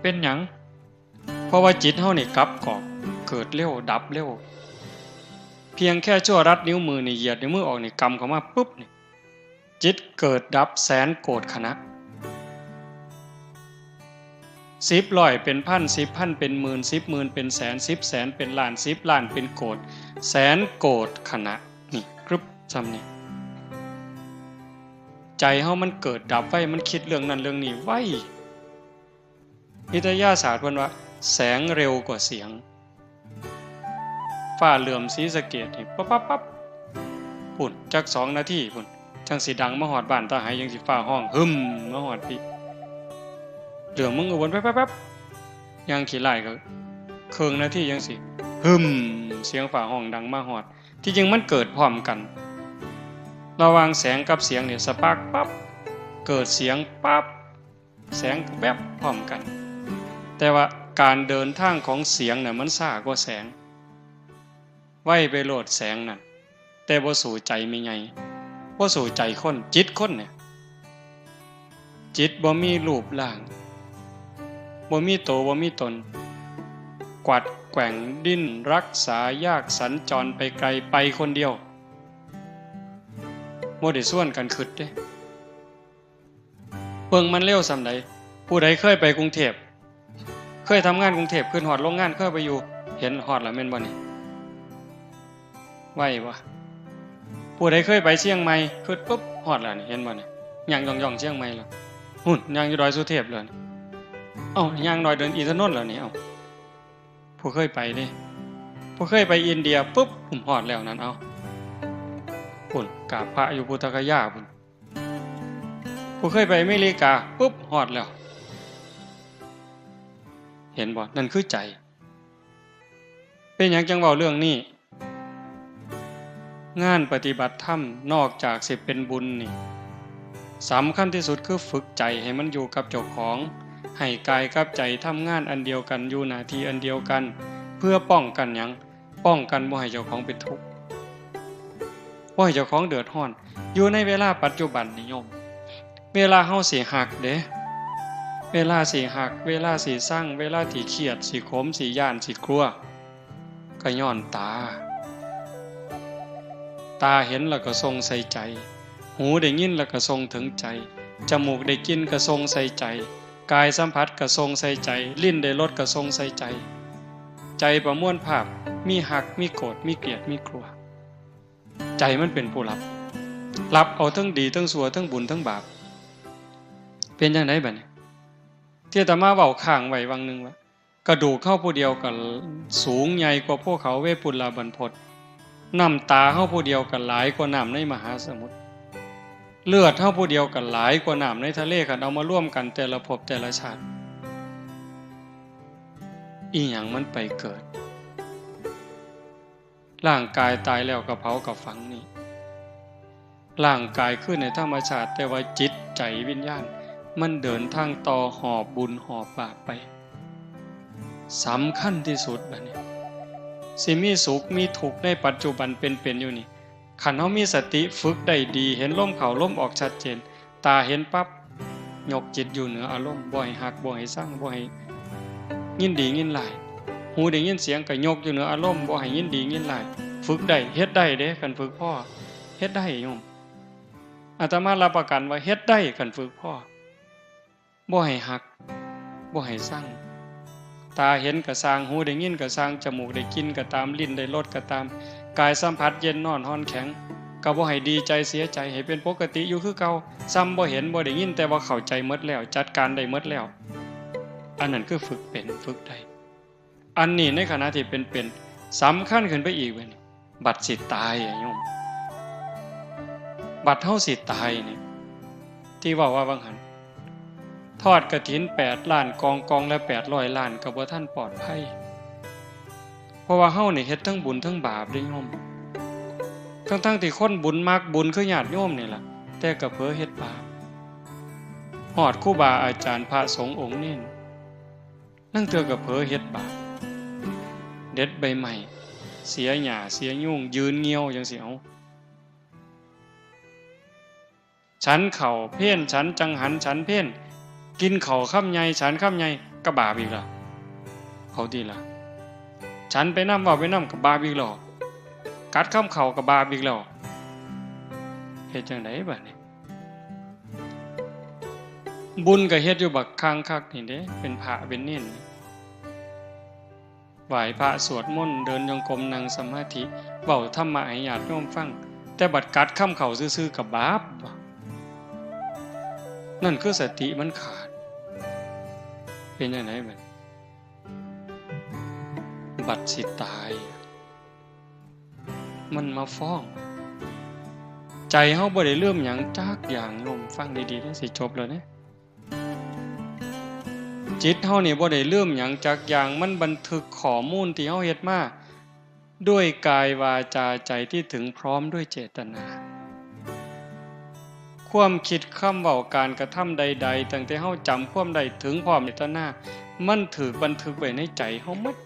เป็นหยังเพราะว่าจิตเฮานี่กลับกอกเกิดเร็วดับเร็วเพียงแค่ชั่วรัดนิ้วมือนี่เหยียดนิ้วมือออกนี่กำเข้ามาปุ๊บนี่จิตเกิดดับแสนโกรธขณะ10ร้อยเป็นพัน10พันเป็นหมื่น10หมื่นเป็นแสน10แสนเป็นล้าน10ล้านเป็นโกรธแสนโกรธขณะนี่กรึบซ้ำนี่ใจเฮามันเกิดดับไว้มันคิดเรื่องนั้นเรื่องนี้ไว้วิทยาศาสตร์เพิ่นว่าแสงเร็วกว่าเสียงฟ้าเหลื่อมศรีสะเกษนี่ปั๊บปุ่นจัก2นาทีปุ่นจังสิดังมาฮอดบ้านตาหายจังสิฟ้าห้องหึมมาฮอดพี่เหลือมึงก็วนแป๊บๆยังขี้ไล่ก็ครึ่งนาทีจังสิหึมเสียงฟ้าห้องดังมาฮอดที่จริงมันเกิดพร้อมกันระหว่างแสงกับเสียงเนี่ยสปาร์คปั๊บเกิดเสียงปั๊บแสงแวบพร้อมกันแต่ว่าการเดินทางของเสียงน่ะมันช้ากว่าแสงไว้ไปโลดแสงนั่นแต่บ่สู่ใจมีไงบ่สู่ใจคนจิตคนเนี่ยจิตบ่มีรูปร่างบ่มีโตบ่มีตนกวัดแกว่งดิ้นรักษายากสัญจรไปไกลไปคนเดียวบ่ได้ส่วนกันคิดเด้เบิ่งมันเร็วส่ำใดผู้ใดเคยไปกรุงเทพ เคยทำงานกรุงเทพขึ้นฮอดโรงงานเคยไปอยู่เห็นฮอดแล้วแม่นบ่นี่ไหวบ่ผู้ใดเคยไปเชียงใหม่ขึ้นปุ๊บฮอดแล้วนี่เห็นบ่นี่ย่างย่องๆเชียงใหม่แล้วหุ่นย่างอยู่ดอยสุเทพแล้วเอ้าย่างดอยเดินอินทนนท์แล้วนี่เอ้าผู้เคยไปเด้ผู้เคยไปอินเดียปุ๊บผมฮอดแล้วนั่นเอ้าพุ่นกราบพระอยู่พุทธคยาพุ่นผู้เคยไปอเมริกาปุ๊บฮอดแล้วเห็นบ่นั่นคือใจเป็นหยังจังเว้าเรื่องนี้งานปฏิบัติธรรมนอกจากสิเป็นบุญนี่สำคัญที่สุดคือฝึกใจให้มันอยู่กับเจ้าของให้กายกับใจทำงานอันเดียวกันอยู่หน้าที่อันเดียวกันเพื่อป้องกันหยังป้องกันบ่ให้เจ้าของเป็นทุกข์บ่ให้เจ้าของเดือดร้อนอยู่ในเวลาปัจจุบันนิยมเวลาเฮาสิหักเด้เวลาสิหักเวลาสิสั่งเวลาที่เครียดสิขมสิย่านสิกลัวก็ย้อนตาเห็นแล้วก็ทรงใส่ใจหูได้ยินแล้วก็ทรงถึงใจจมูกได้กินก็ทรงใส่ใจกายสัมผัสก็ทรงใส่ใจลิ้นได้รสก็ทรงใส่ใจใจประมวลภาพมีหักมีโกรธมีเกลียดมีกลัวใจมันเป็นผู้รับเอาทั้งดีทั้งชั่วทั้งบุญทั้งบาปเป็นจังได๋บัดนี้ที่อาตมาเว้าข้างไว้วังนึงว่ากระดูกเฮาผู้เดียวก็สูงใหญ่กว่าภูเขาเวปุลลาบรรพตน้ำตาเฮาผู้เดียวก็หลายกว่าน้ำในมหาสมุทรเลือดเฮาผู้เดียวก็หลายกว่าน้ำในทะเลคันเอามาร่วมกันแต่ละภพแต่ละชาติอีหยังมันไปเกิดร่างกายตายแล้วก็เผากับฝังนี่ร่างกายขึ้นในธรรมชาติแต่ว่าจิตใจวิญญาณมันเดินทางต่อหอบบุญหอบบาปไปสำคัญที่สุดบัดนี้สิมีสุขมีทุกข์ในปัจจุบันเป็นอยู่นี่คันเฮามีสติฝึกได้ดีเห็นลมเข้าลมออกชัดเจนตาเห็นปั๊บยกจิตอยู่เหนืออารมณ์บ่ให้หักบ่ให้สั่งบ่ให้ยินดียินร้ายหูได้ยินเสียงก็ยกอยู่เหนืออารมณ์บ่ให้ยินดียินร้ายฝึกได้เฮ็ดได้เด้คันฝึกพ่อเฮ็ดได้โยมอาตมารับประกันว่าเฮ็ดได้คันฝึกพ่อบ่ให้หักบ่ให้สั่งตาเห็นก็สร้างหูได้ยินก็สร้างจมูกได้กินก็ตามลิ้นได้รสก็ตามกายสัมผัสเย็นร้อนร้อนแข็งก็บ่ให้ดีใจเสียใจให้เป็นปกติอยู่คือเก่าซ้ำบ่เห็นบ่ได้ยินแต่ว่าเข้าใจหมดแล้วจัดการได้หมดแล้วอันนั้นคือฝึกเป็นฝึกได้อันนี้ในขณะที่เป็นสำคัญขึ้นไปอีกเว้ยบัดสิตายโยมบัดเฮาสิตายนี่ที่ว่าบางหันทอดกฐิน8ล้านกองละ800ล้านก็บ่ทันปลอดภัยเพราะว่าเฮานี่เฮ็ดทั้งบุญทั้งบาปเด้โยมทั้งที่คนบุญมักบุญคือญาติโยมนี่ล่ะแต่ก็เผลอเฮ็ดบาปฮอดครูบาอาจารย์พระสงฆ์องค์นี้นั่งเทื่อก็เผลอเฮ็ดบาปเด็ดใบใหม่เสียหญ้าเสียยุ่งยืนเงี่ยวจังซี่เอาฉันข้าวเพี้ยนฉันจังหันฉันเพี้ยนกินข้าวค่ำใหญ่ฉันค่ำใหญ่ก็บาปอีกล่ะเขาดีล่ะฉันไปนำว่าไปนำก็บาปอีกแล้วกัดข้ามเข่าก็บาปอีกแล้วเฮ็ดจังได๋บัดนี้บุญก็เฮ็ดอยู่บักคังคักนี่เด้เป็นพระเป็นเน้นไหว้พระสวดมนต์เดินจงกรมนั่งสมาธิเว้าธรรมะให้ญาติโยมฟังแต่บัดกัดข้ามเข่าซื่อๆก็บาปนั่นคือสติมันขาดเป็นจังได๋บัดสิตายมันมาฟ้องใจเฮาบ่ได้เริ่มหยังจักอย่างโยมฟังดีๆได้สิจบแล้วเนี่ยจิตเฮานี่บ่ได้เริ่มหยังจักอย่างมันบันทึกข้อมูลที่เฮาเฮ็ดมาด้วยกายวาจาใจที่ถึงพร้อมด้วยเจตนาความคิดคำเว้าการกระทำใดๆตั้งแต่เฮาจำความใดถึงพร้อมเจตนามันถูกบันทึกไว้ในใจเฮาหมด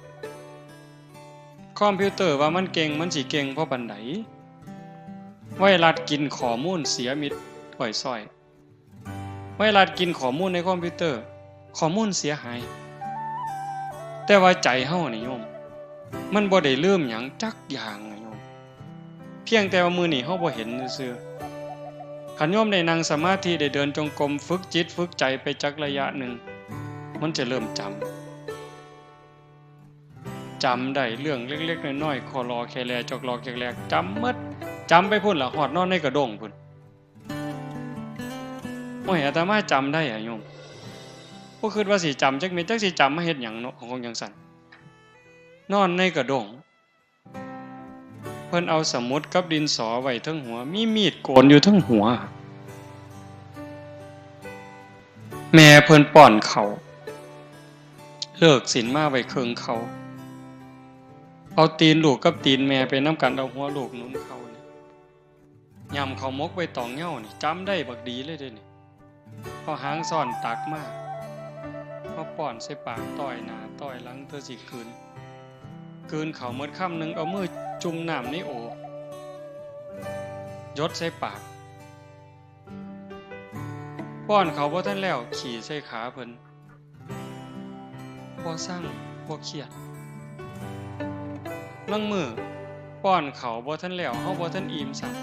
คอมพิวเตอร์ว่ามันเก่งมันสิเก่งเพราะบันไดไวรัสกินข้อมูลเสียมิดปล่อยซ้อยไวรัสกินข้อมูลในคอมพิวเตอร์ข้อมูลเสียหายแต่ว่าใจเฮานี่โยมมันบ่ได้ลืมหยังจักอย่างโยมเพียงแต่ว่ามื้อนี้เฮาบ่เห็นซื่อคันโยมได้นั่งสมาธิได้เดินจงกรมฝึกจิตฝึกใจไปจักระยะหนึ่งมันจะเริ่มจ จำได้เรื่องเล็กๆน้อยๆคอรอแคแลจอกรอแคแลจำหมดจำไปพุ่นล่ะฮอดนอนในกระด้งพุ่นโอ้ยอาตมาจำได้อะโยมบ่คิดว่าสิจำจักเม็ดจักสิจำมาเฮ็ดหยังเนาะของจังซั่นนอนในกระด้งเพิ่นเอาสมุดกับดินสอไว้เทิงหัวมีมีดโกนอยู่เทิงหัวแม่เพิ่นป้อนข้าวเลิกศีลมาไว้ครึ่งเขาเอาตีนลูกกับตีนแม่ไปนำกันเอาหัวลูกหนุนเขานี่ยำข้าวมกไว้ตองเหย้านี่จำได้บักดีเลยเด้นี่พอหางซ่อนตักมาพอป้อนใส่ปากต้อยหน้าต้อยหลังเธอสิกลืนข้าวหมดคำนึงเอามือจุ่มน้ำในโอยดใส่ปากป้อนเขาบ่ทันแล้วขี่ใส่ขาเพิ่นบ่สั่งบ่เครียดลังมือป้อนเขาบ่ทันแล้วเฮาบ่ทันอิ่มซัก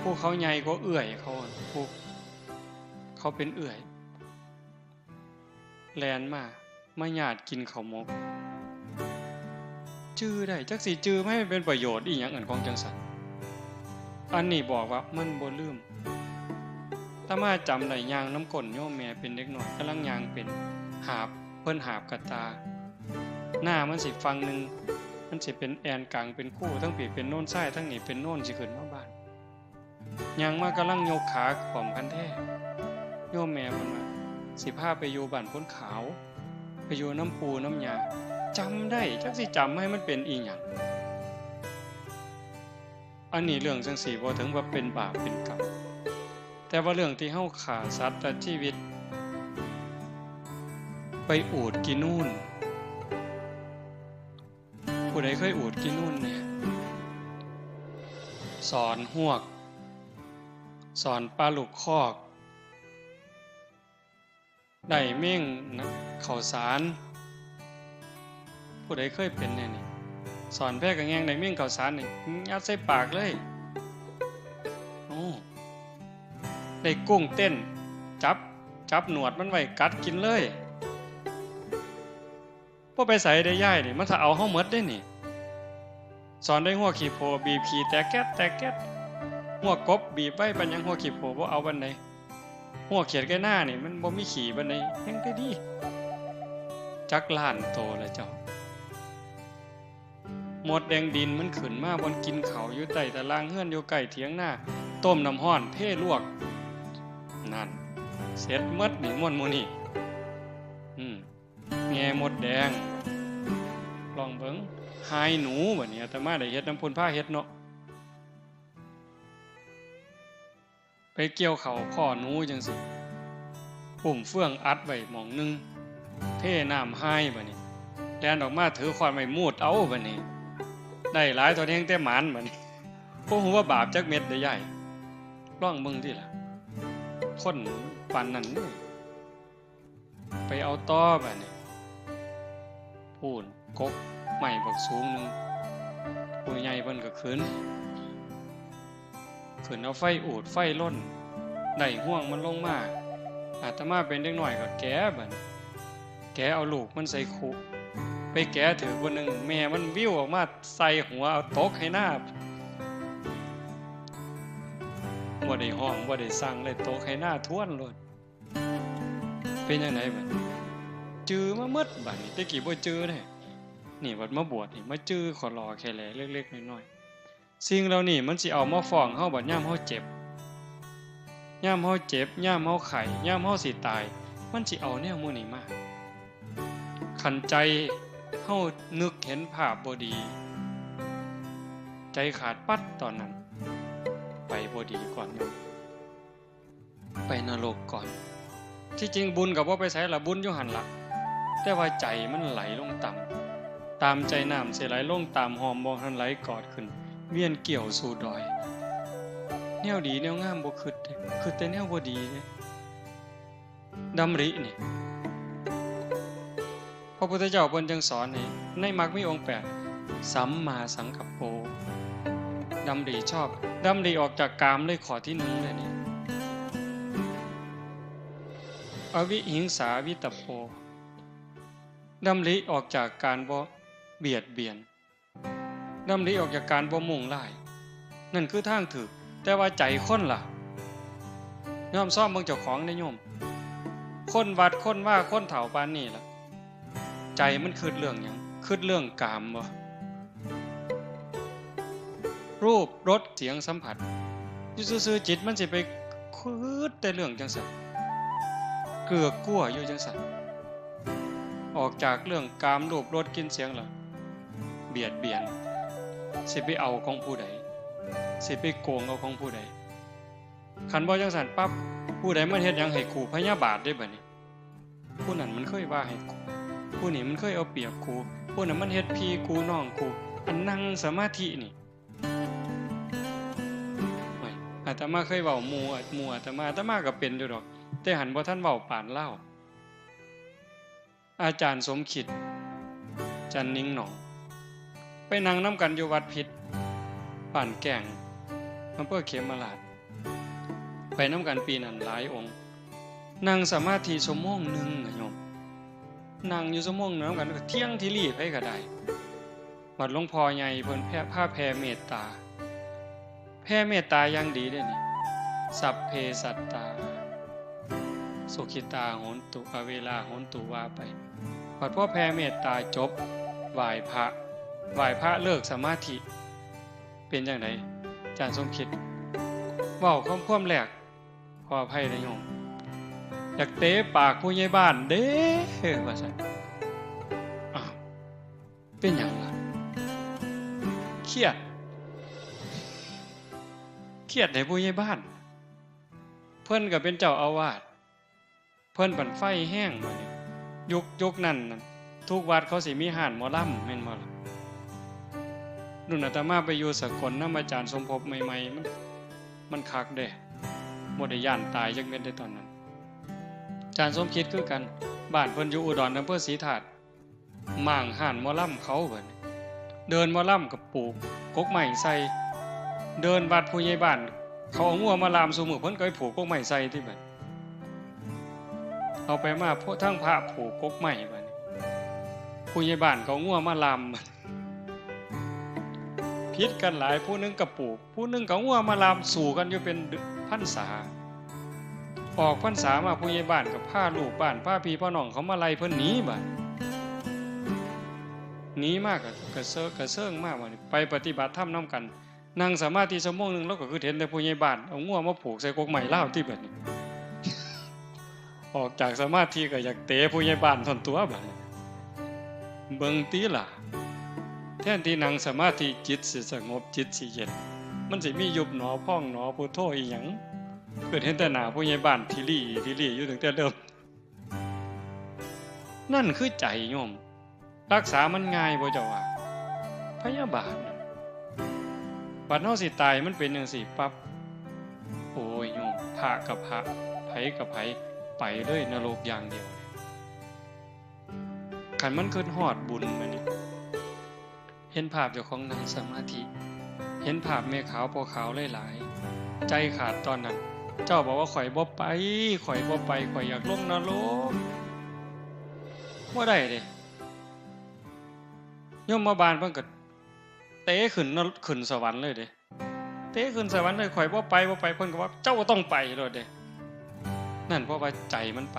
ผู้เขาใหญ่กว่าเอื้อยเขาผู้เขาเป็นเอื้อยแลนมาญาติกินข้าวหมกจื้อได้จักสิจื้อไม่เป็นประโยชน์อีหยังอันของจังซั่นอันนี้บอกว่ามันบ่ลืมถ้ามาจำได้ย่างน้ำก้นโยมแม่เป็นเด็กน้อยกำลังย่างเป็นหาบเพิ่นหาบกระตาหน้ามันสิฟังนึงมันสิเป็นแอนกลางเป็นคู่ทั้งปีเป็นโน่นซ้ายทั้งนี้เป็นโน่นสิขึ้นมาบ้านย่างมากำลังยกขาขอมกันแท้โยมแม่เพิ่นว่าสิพาไปอยู่บ้านพ้นขาวไปอยู่น้ำปูน้ำยาจำได้จักสิจำให้มันเป็นอีหยังอันนี้เรื่องจังสี่บ่ถึงว่าเป็นบาปเป็นกรรมแต่ว่าเรื่องที่เฮาฆ่าสัตว์ตัดชีวิตไปอูฐกินนู่นผู้ใดเคยอูฐกินนู่นเนี่ยสอนหวกสอนปลาลูกคอกได้เม่งนะข้าวสารผู้ใดเคยเป็นเนี่ยนี่สอนแพร่กระแงงได้เม่งข้าวสารนี่ยัดใส่ปากเลยโอ้ได้กุ้งเต้นจับหนวดมันไว้กัดกินเลยบ่ไปใส่ได้ย่ายนี่มันถ้าเอาเฮาหมดได้นี่สอนได้หัวขี้โพบีบขี้แตกแก๊ดหัวกบบีบไว้ปัญญังหัวขี้โพบ่เอาบันไดหัวเขียดแก่หน้านี่มันบ่มีขี้บันไดแฮงได้ดีจักล้านโตแล้วเจ้าหมดแดงดินมันขึ้นมาบนกินเขาอยู่ใต้ตารางเฮือนอยู่ใกล้เถียงหน้าต้มน้ำร้อนเทลวกนั่นเสร็จหมดนี่ม่วนหมู่นี่แง่หมดแดงลองเบิ่งหายหนูบัดนี้อาตมาได้เฮ็ดน้ำพุ่นผ้าเฮ็ดเนาะไปเกี่ยวเขาพ่อหนูจังสิปุ่มเฟื่องอัดไว้หม่องนึงเทน้ำหายบัดนี้แล่นออกมาถือขวานไม้มูดเอาบัดนี้ได้หลายตัวแฮงแต่หมานบัดนี้บ่ฮู้ว่าบาปจักเม็ดได้ใหญ่ลองเบิ่งติล่ะคนปานนั้นนี่ไปเอาต้อบัดนี้พูนกกใหม่บักสูงนึงผู้ใหญ่เพิ่นก็ขึ้นเอาไฟอูดไฟล่นได้ห่วงมันลงมาอาตมาเป็นเด็กน้อยก็แกะบัดแกะเอาลูกมันใส่คุไปแกะถือคนนึงแม่มันวิวออกมาใส่หัวเอาตกให้หน้าบ่ได้ห้องบ่ได้สั่งเลยตกให้หน้าท้วนโลดเป็นจังไดบัดจื้อมาหมดบัดนี้แต่กี้บ่จื้อเด้นี่วัดมาบวชนี่มาจื้อขอรอแค่แลเล็กๆน้อยๆสิ่งเหล่านี้มันสิเอามาฟ้องเฮาบัดยามเฮาเจ็บยามเฮาเจ็บยามเฮาไข้ยามเฮาสิตายมันสิเอาแนวหมู่นี้มาคันใจเฮานึกเห็นภาพบ่ดีใจขาดปัดตอนนั้นไปบ่ดีก่อนไปนรกก่อนที่จริงบุญก็บ่ไปไสล่ะบุญอยู่หั่นล่ะแต่ว่าใจมันไหลลงต่ำตามใจน้ำสิไหลลงตามหอมบ่ทันไหลกอดขึ้นเวียนเกี่ยวสู่ดอยแนวดีแนวงามบ่คิดแต่แนวบ่ดีเด้ดำรินี่พระพุทธเจ้าเพิ่นจึงสอนให้ในมรรคมีองค์8สัมมาสังกัปโปดำริชอบดำริออกจากกามเลยข้อที่1เลยนี่อวิหิงสาวิตโปดำริออกจากการบ่ เบียดเบียนนำหลีออกจากการบ่มุ่งร้ายนั่นคือทางถูกแต่ว่าใจคนล่ะยอมซ่อมเบิ่งเจ้าของได้โยมคนวัดคนว่าคนเฒ่าปานนี้ล่ะใจมันคิดเรื่องหยังคิดเรื่องกามบ่รูปรสเสียงสัมผัสอยู่ซื่อๆจิตมันสิไปคิดแต่เรื่องจังซั่นเกือกกลัวอยู่จังซั่นออกจากเรื่องกามรูปรสกลิ่นเสียงล่ะเบียดเบียนสิไปเอาของผู้ใดสิไปโกงเอาของผู้ใดคันบ่จังซั่นปั๊บผู้ใดมันเฮ็ดหยังให้กูพยาบาทได้บัดนี้ผู้นั้นมันเคยว่าให้กูผู้นี้มันเคยเอาเปรียบกูผู้นั้นมันเฮ็ดพี่กูน้องกูอันนั่งสมาธินี่อาตมาเคยเว้าหมู่อาตมาก็เป็นอยู่ดอกแต่หันบ่ทันเว้าปานเล่าอาจารย์สมคิดจันนิ่งหนองไปนั่งนำกันอยู่วัดพิษป่านแก่งอำเภอเขมราชไปนำกันปีนั้นหลายองค์นั่งสมาธิชั่วโมงนึงอะโยมนั่งอยู่ชั่วโมงนึงนำกันก็เที่ยงที่รีไปก็ได้วัดหลวงพ่อใหญ่เพิ่นแผ่เมตตาแผ่เมตตาอย่างดีเด้นี่สัพเพสัตตาสุขิตาโหนตุอเวลาโหนตุว่าไปพอแผ่เมตตาจบไหว้พระเลิกสมาธิเป็นจังไดอาจารย์สมคิดเว้าความแรกขออภัยนะโยมอยากเตะปากผู้ใหญ่บ้านเด้ว่าซั่นอ้าวเป็นหยังล่ะเครียดให้ผู้ใหญ่บ้านเพิ่นก็เป็นเจ้าอาวาสเพิ่นปั่นไฟแห้งบัดนี้ยุคนั้นทุกวัดเขาสิมีห้านหมอลำแม่นบ่ล่ะรุ่นอาตมาไปอยู่สกลนำอาจารย์สมภพใหม่ๆมันคักเด้บ่ได้ย่านตายจักเม็ดได้ตอนนั้นอาจารย์สมคิดคือกันบ้านเพิ่นอยู่อุดรอำเภอศรีธาตุม่างห้านหมอลำเขาเพิ่นเดินหมอลำกับปลูกกกไม้ใส่เดินวัดผู้ใหญ่บ้านเขาเอางัวมาลามซุมื้อเพิ่นก็ไปผูกกกไม้ใส่ที่บัดเอาไปมาพวกทั้งพระผูกกกไม้บัดนี้ผู้ใหญ่บ้านเขางัวมาลามพิษกันหลายผู้นึงกับปลูกผู้นึงกับงัวมาลามสู่กันอยู่เป็นพรรษาออกพรรษามาผู้ใหญ่บ้านกับพาลูกบ้านพาพี่พ่อน้องเขามาไล่เพิ่นหนีบัดหนีมากกระเซิงมากบัดนี้ไปปฏิบัติธรรมนำกันนั่งสมาธิชั่วโมงนึงแล้วก็คือเห็นแต่ผู้ใหญ่บ้านเอางัวมาผูกใส่กกไม้ลาวที่บัดนี้ออกจากสมาธิก็อยากเตะผู้ใหญ่บ้านทนตัวบัดนี้เบิ่งติล่ะแทนที่นั่งสมาธิจิตสิสงบจิตสิเย็นมันสิมียุบหนอพองหนอพุทโธอีหยังเกิดเห็นแต่หน้าผู้ใหญ่บ้านที่ลี่อยู่ตั้งแต่เดิมนั่นคือใจโยมรักษามันง่ายบ่เจ้าว่าพยาบาทบัดเฮาสิตายมันเป็นจังซี่ปั๊บโอ้ยโยมพระกับพระไผกับไผไปเลยนรกอย่างเดียวคันมันขึ้นฮอดบุญมานี่เห็นภาพเจ้าของนั่งสมาธิเห็นภาพแม่ขาวพ่อขาวหลายๆใจขาดตอนนั้นเจ้าบอกว่าข่อยบ่ไปข่อยอยากลงนรกบ่ได้เด้โยมมาบานเพิ่นก็เตะขึ้นสวรรค์เลยเด้เตะขึ้นสวรรค์เลยข่อยบ่ไปเพิ่นก็ว่าเจ้าต้องไปโลดเด้นั่นเพราะว่าใจมันไป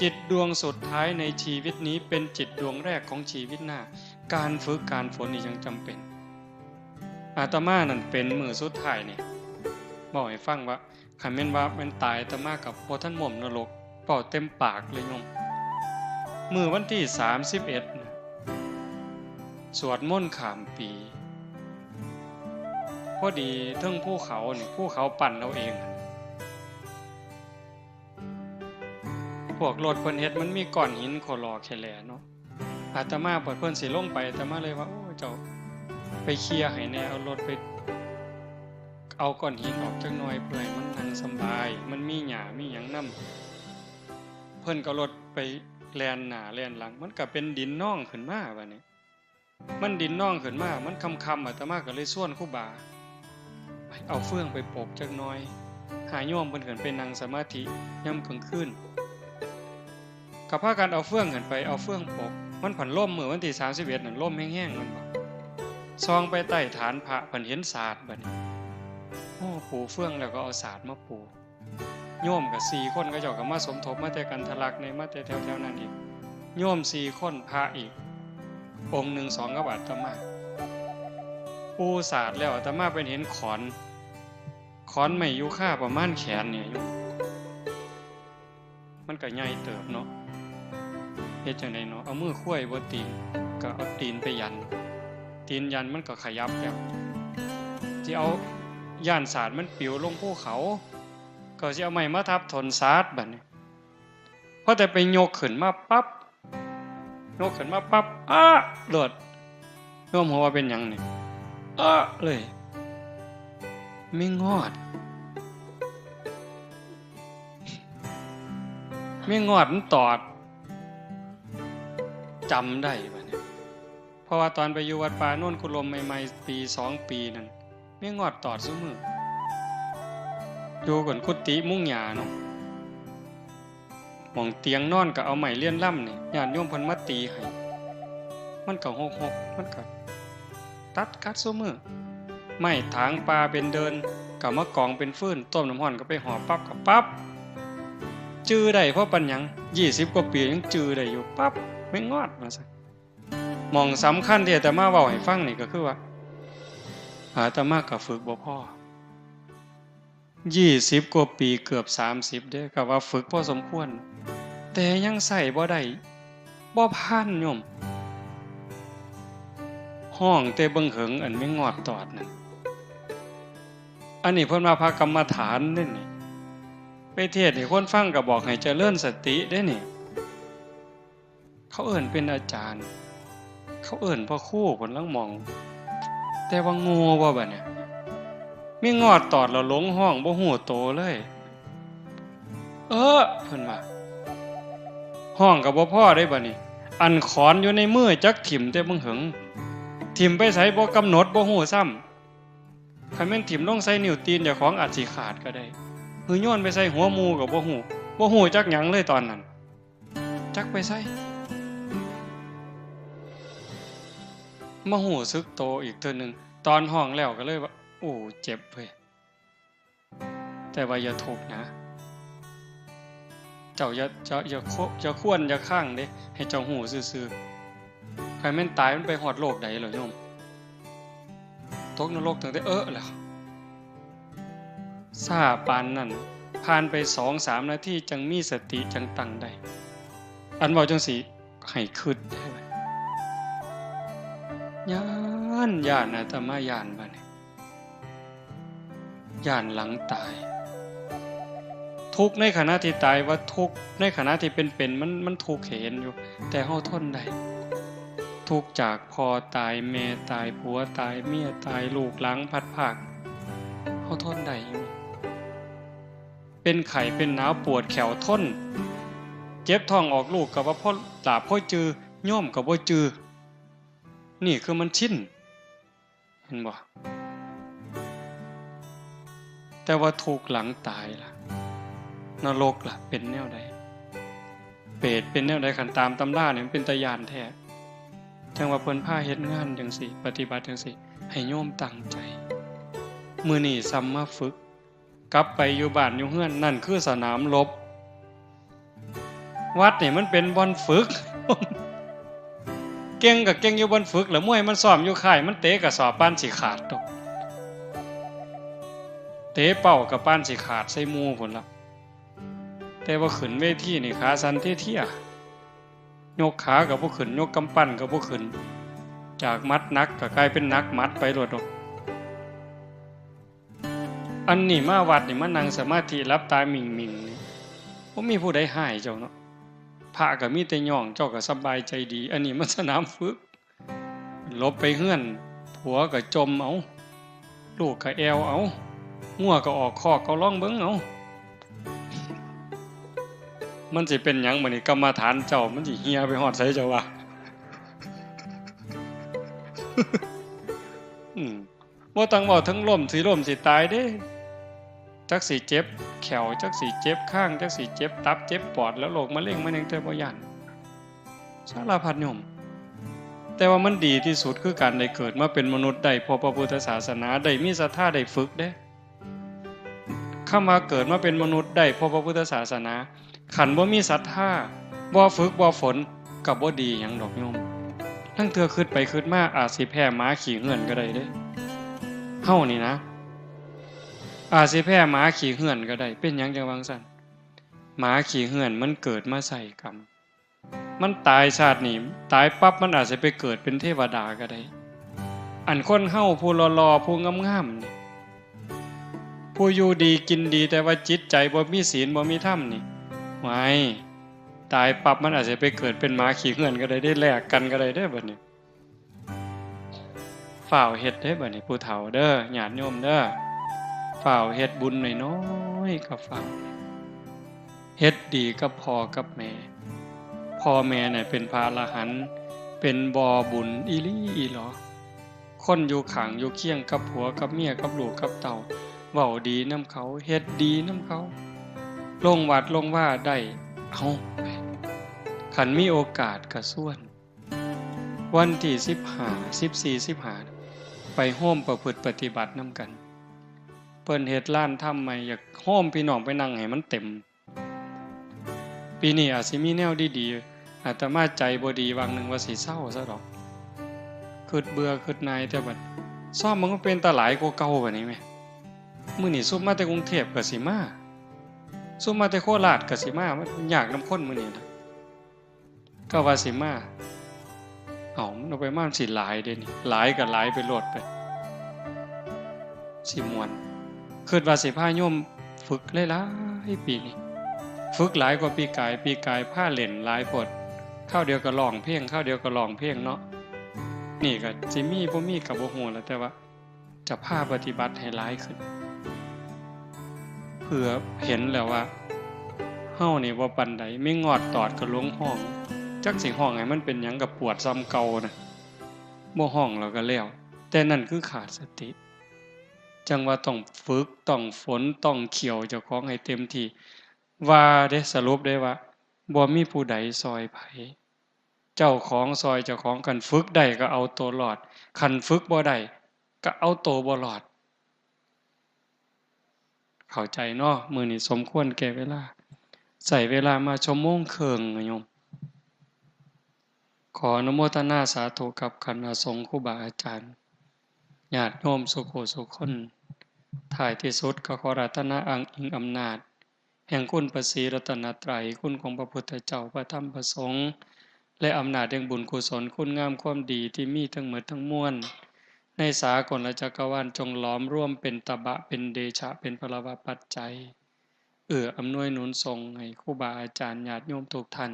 จิตดวงสุดท้ายในชีวิตนี้เป็นจิตดวงแรกของชีวิตหน้าการฝึกการฝนนี่ยังจำเป็นอาตมานั่นเป็นมือสุดท้ายเนี่ยบอกให้ฟังว่าคันแม่นว่ามันตายอาตมากับบ่ทันหม่อมนรกเป่าเต็มปากเลยโยมมื้อวันที่31นะสวดมนต์ข้ามปีพอดีเทิงภูเขานี่ภูเขาปั่นเอาเองพวกรถเพิ่นเฮ็ดมันมีก้อนหินขอรอแค่แลเนาะอาตมาเพิ่นสิลงไปอาตมาเลยว่าโอ้เจ้าไปเคลียร์ให้แน่เอารถไปเอาก้อนหินออกจักหน่อยเพื่อให้มันนั่งสบายมันมีหญ้ามีหยังนำเพิ่นก็รถไปแล่นหน้าแล่นหลังมันก็เป็นดินน่องขึ้นมาบัดนี้มันดินน่องขึ้นมามันค่ำๆอาตมาก็เลยชวนครูบาเอาเฟืองไปปกจักหน่อยหาโยมเพิ่นขึ้นไปนั่งสมาธิยามกลางคืนก็พากันเอาเฟืองขึ้นไปเอาเฟืองปก มันผันล่มมื้อวันที่31นั่นล่มแห้งๆมันบ่ซองไปใต้ฐานพระเพิ่นเห็นศาสตร์บัดนี้โอ้ปูเฟื่องแล้วก็เอาศาสตร์มาปูโยมก็4คนก็เจ้าก็มาสมทบมาแต่กันทะลักในมาแต่แถวๆนั้นอีกโยม4คนพระอีกองค์1 2กับอาตมาปูศาสตร์แล้วอาตมาเป็นเห็นขอนไม้ยูคาประมาณแขนเนี่ยโยมมันก็ใหญ่เติบเนาะเฮ็ดจังได๋เนาะเอามือคุ้ยบ่ตีนก็เอาตีนไปยันตีนยันมันก็ขยับแล้วสิเอาย่านศาสตร์มันปิวลงภูเขาก็สิเอาไม้มาทับถนศาสตร์บัดนี้พอแต่ไปยกขึ้นมาปั๊บเลิศโยมหัวว่าเป็นหยังนี่เลยไม่งอดมันตอดจำได้บัดนี้เพราะว่าตอนไปอยู่วัดป่าโน่นกุลมใหม่ๆปี2ปีนั่นไม่งอดตอดซุมื้ออยู่กันกุฏิมุ้งหญ้าเนาะหม่องเตียงนอนก็เอาไม้เลี่ยนล่ำนี่ญาติโยมเพิ่นมาตีให้มันก็หกมันก็ตัดกัดซุมื้อไม้ถางปลาเป็นเดินก็มากองเป็นฟืนต้มน้ำร้อนก็ไปห่อปั๊บก็ปั๊บจื้อได้เพราะปัญญัง20กว่าปียังจื้อได้อยู่ปั๊บไม่งอดว่าซั่นหม่องสำคัญที่อาตมาเว้าให้ฟังนี่ก็คือว่าอาตมาก็ฝึกบ่พอ20กว่าปีเกือบ30เด้ก็ว่าฝึกพอสมควรแต่ยังใส่บ่ได้บ่ผ่านโยมห้องแต่เบิ่งเหิงอันไม่งอดตอดนั่นอันนี้เพิ่นมาพากรรมฐานเด้นี่ไปเทศน์ให้คนฟังก็บอกให้เจริญสติเด้นี่เขาเอิ้นเป็นอาจารย์เขาเอิ้นพ่อครูเพิ่นลังมองแต่ว่าโง่บ่บัดเนี่ยมีงอดตอดแล้วหลงห้องบ่ฮู้โตเลยเพิ่นว่าห้องก็บ่พอได้บัดนี้อันขอนอยู่ในมือจักถิ่มแต่มึงหึงถิ่มไปไสบ่กำหนดบ่ฮู้ซ้ำคันแม่นถิ่มลงใส่นิ้วตีนเจ้าของอาจสิขาดก็ได้หือโยนไปใส่หัวหมู่ก็บ่ฮู้จักหยังเลยตอนนั้นจักไปใส่มาฮู้สึกโตอีกเทื่อนึงตอนห้องแล้วก็เลยว่าโอ้เจ็บเว้ยแต่ว่าอย่าทุกข์นะเจ้าอย่าควรอย่าข้างเด้ให้เจ้าหูซื่อๆใครแม่นตายมันไปฮอดโลกใดเหรอโยมตกนรกตั้งแต่แล้วซาปานนั้นผ่านไป 2-3 นาทีจังมีสติจังตั้งได้อันเว้าจังสิให้คิดได้บัดย้านอาตมาย้านบัดนี้ย้านหลังตายทุกข์ในขณะที่ตายว่าทุกข์ในขณะที่เป็นมันทุกข์เห็นอยู่แต่เฮาทนได้ทุกข์จากพ่อตายแม่ตายผัวตายเมียตายลูกหลังพัดภาคเฮาทนได้อยู่เป็นไข้เป็นหนาวปวดแขวทนเจ็บท้องออกลูกก็ว่าพ่อตาพ่อจือโยมก็บ่จือนี่คือมันชินเห็นบ่แต่ว่าทุกข์หลังตายล่ะนรกล่ะเป็นแนวใดเปรตเป็นแนวใดคันตามตำราเนี่ยมันเป็นตาญาณแท้จังว่าเพิ่นพาเฮ็ดงานจังซี่ปฏิบัติจังซี่ให้โยมตั้งใจมื้อนี้ซ้ำมาฝึกกลับไปอยู่บ้านอยู่เฮือนนั่นคือสนามรบวัดนี่มันเป็นบ่อนฝึก เก่งก็เก่งอยู่บ่อนฝึกแล้วมวยมันซ้อมอยู่ค่ายมันเตะกระสอบปานสิขาดตกเตะเป้ากับปานสิขาดใส่หมู่พุ่นล่ะแต่ว่าขึ้นเวทีนี่ขาสั่นเที่ยๆยกขาก็บ่ขึ้นยกกำปั้นก็บ่ขึ้นจากมัดหนักก็กลายเป็นหนักมัดไปโลดดอกอันนี้มาวัดนี่มานั่งสมาธิหลับตามิ่งๆนี่บ่มีผู้ใดห้ายเจ้าเนาะพระก็มีแต่ย่องเจ้าก็สบายใจดีอันนี้มันสนามฝึกลบไปเฮือนผัวก็จมเอาลูกก็แอวเอางัวก็ออกคอกก็ร้องเบิ่งเอามันสิเป็นหยังบัดนี้กรรมฐานเจ้ามันสิเหี่ยไปฮอดไสเจ้าว่าบ่ต้องเว้าทั้งล้มสิตายเด้จักสิเจ็บแขวจักสิเจ็บข้างจักสิเจ็บตับเจ็บปอดแล้วโรคมะเร็งมันยังแต่บ่ย่านสารพัดโยม แต่ว่ามันดีที่สุดคือการได้เกิดมาเป็นมนุษย์ได้พอพระพุทธศาสนาได้มีศรัทธาได้ฝึกเด้คำว่าเกิดมาเป็นมนุษย์ได้พอพระพุทธศาสนาขันบ่มีศรัทธาบ่ฝึกบ่ฝนกับบ่ดีหยังดอกโยมทั้งเทื่อคิดไปคิดมาอาจสิแพ้หมาขี่เหื่อนก็ได้เด้เฮานี่นะอาจสิแพ้หมาขี่เหื่อนก็ได้เป็นหยังจังว่าซั่นหมาขี่เหื่อนมันเกิดมาใส่กรรมมันตายชาตินี้ตายปั๊บมันอาจจะไปเกิดเป็นเทวดาก็ได้อันคนเฮาผู้หล่อๆผู้งามๆนี่ผู้อยู่ดีกินดีแต่ว่าจิตใจบ่มีศีลบ่มีธรรมนี่ไว้ตายปั๊บมันอาจจะไปเกิดเป็นหมาขี่เหื่อนก็ได้แลกกันก็ได้เด้อบัดนี้ฝ่าวเฮ็ดเด้อบัดนี้ผู้เฒ่าเด้อญาติโยมเด้อฝ่าวเฮ็ดบุญน้อยๆก็ฟังเฮ็ดดีกับพ่อกับแม่พ่อแม่เนี่ยเป็นพระอรหันต์เป็นบ่อบุญอีหลีอีหลอคนอยู่ข้างอยู่เคียงกับผัวกับเมียกับลูกกับเต่าเว้าดีนำเขาเฮ็ดดีนำเขาลงวัดลงว่าได้เอาคันมีโอกาสก็ส่วนวันที่15 14 15ไปโฮมประพฤติปฏิบัตินำกันเพิ่นเฮ็ดลานถ้ำใหม่อยากโฮมพี่น้องไปนั่งให้มันเต็มปีนี้อาจสิมีแนวดีๆอาตมาใจบ่ดีวางหนึ่งว่าสิเศร้าซะดอกคิดเบื่อคิดนายแต่บัดซ่อมมันก็เป็นตาหลายกว่าเก่าบัดนี้แม่มื้อนี้ซุมมาแต่กรุงเทพก็สิมาซุมมาแต่โคราชก็สิมามันยากนำคนมื้อนี้นะก็ว่าสิมามันเอาไปมาสิหลายเด้นี่หลายก็หลายไปโลดไปสิม่วนคิดว่าสิพาโยมฝึกหลายๆปีนี้ฝึกหลายกว่าปีกายผ้าเล่นหลายพดข้าวเดียวก็ร้องเพลงข้าวเดียวก็ร้องเพลงเนาะนี่ก็สิมีบ่มีก็บ่ฮู้แล้วแต่ว่าจะพาปฏิบัติให้หลายขึ้นเพื่อเห็นแล้วว่าเฮานี่บ่ปานใดไม่งอดตอดก็ลงห้องจักสิห้องให้มันเป็นหยังก็ปวดซ้ำเก่านะบ่ห้องแล้วก็แล้วแต่นั่นคือขาดสติจังว่าต้องฝึกต้องฝนต้องเขี่ยวเจ้าของให้เต็มที่ว่าได้สรุปได้ว่าบ่มีผู้ใดซอยไผเจ้าของซอยเจ้าของกันฝึกได้ก็เอาตัวรอดคันฝึกบ่ได้ก็เอาตัวบ่รอดเข้าใจเนาะมื้อนี้สมควรแก่เวลาใส่เวลามาชั่วโมงครึ่งโยมขออนุโมทนาสาธุกับคณะสงฆ์ครูบาอาจารย์ญาติโยมสุโขสุขคนท้ายที่สุดก็ขอรัตนาอังอิงอำนาจแห่งคุณพระศรีรัตนตรัยคุณของพระพุทธเจ้าพระธรรมพระสงฆ์และอำนาจแห่งบุญกุศลคุณงามความดีที่มีทั้งหมดทั้งมวลในสากลจักรวาลจงหลอมร่วมเป็นตบะเป็นเดชะเป็นพลวะปัจจัยอำนวยหนุนทรงให้ครูบาอาจารย์ญาติโยมทุกท่าน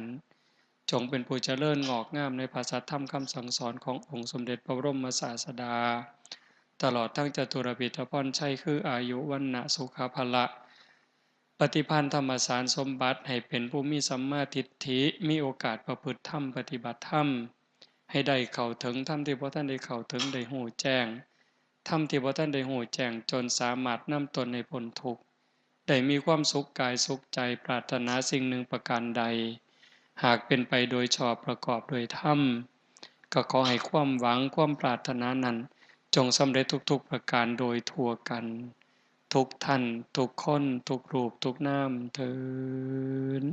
จงเป็นผู้เจริญงอกงามในภาษาธรรมคำสั่งสอนขององค์สมเด็จพระบรมศาสดาตลอดทั้งจตุรพิธพรชัยคืออายุวันนะสุขภละปฏิพันธ์ธรรมสารสมบัติให้เป็นผู้มีสัมมาทิฏฐิมีโอกาสประพฤติธรรมปฏิบัติธรรมให้ได้เข้าถึงธรรมที่พระท่านได้เข้าถึงได้หูแจ้งธรรมที่พระท่านได้หูแจ้งจนสามารถนำตนในพ้นทุกข์ได้มีความสุขกายสุขใจปรารถนาสิ่งหนึ่งประการใดหากเป็นไปโดยชอบประกอบโดยธรรมก็ขอให้ความหวังความปรารถนานั้นจงสำเร็จทุกๆประการโดยทั่วกันทุกท่านทุกคนทุกรูปทุกนามเถิด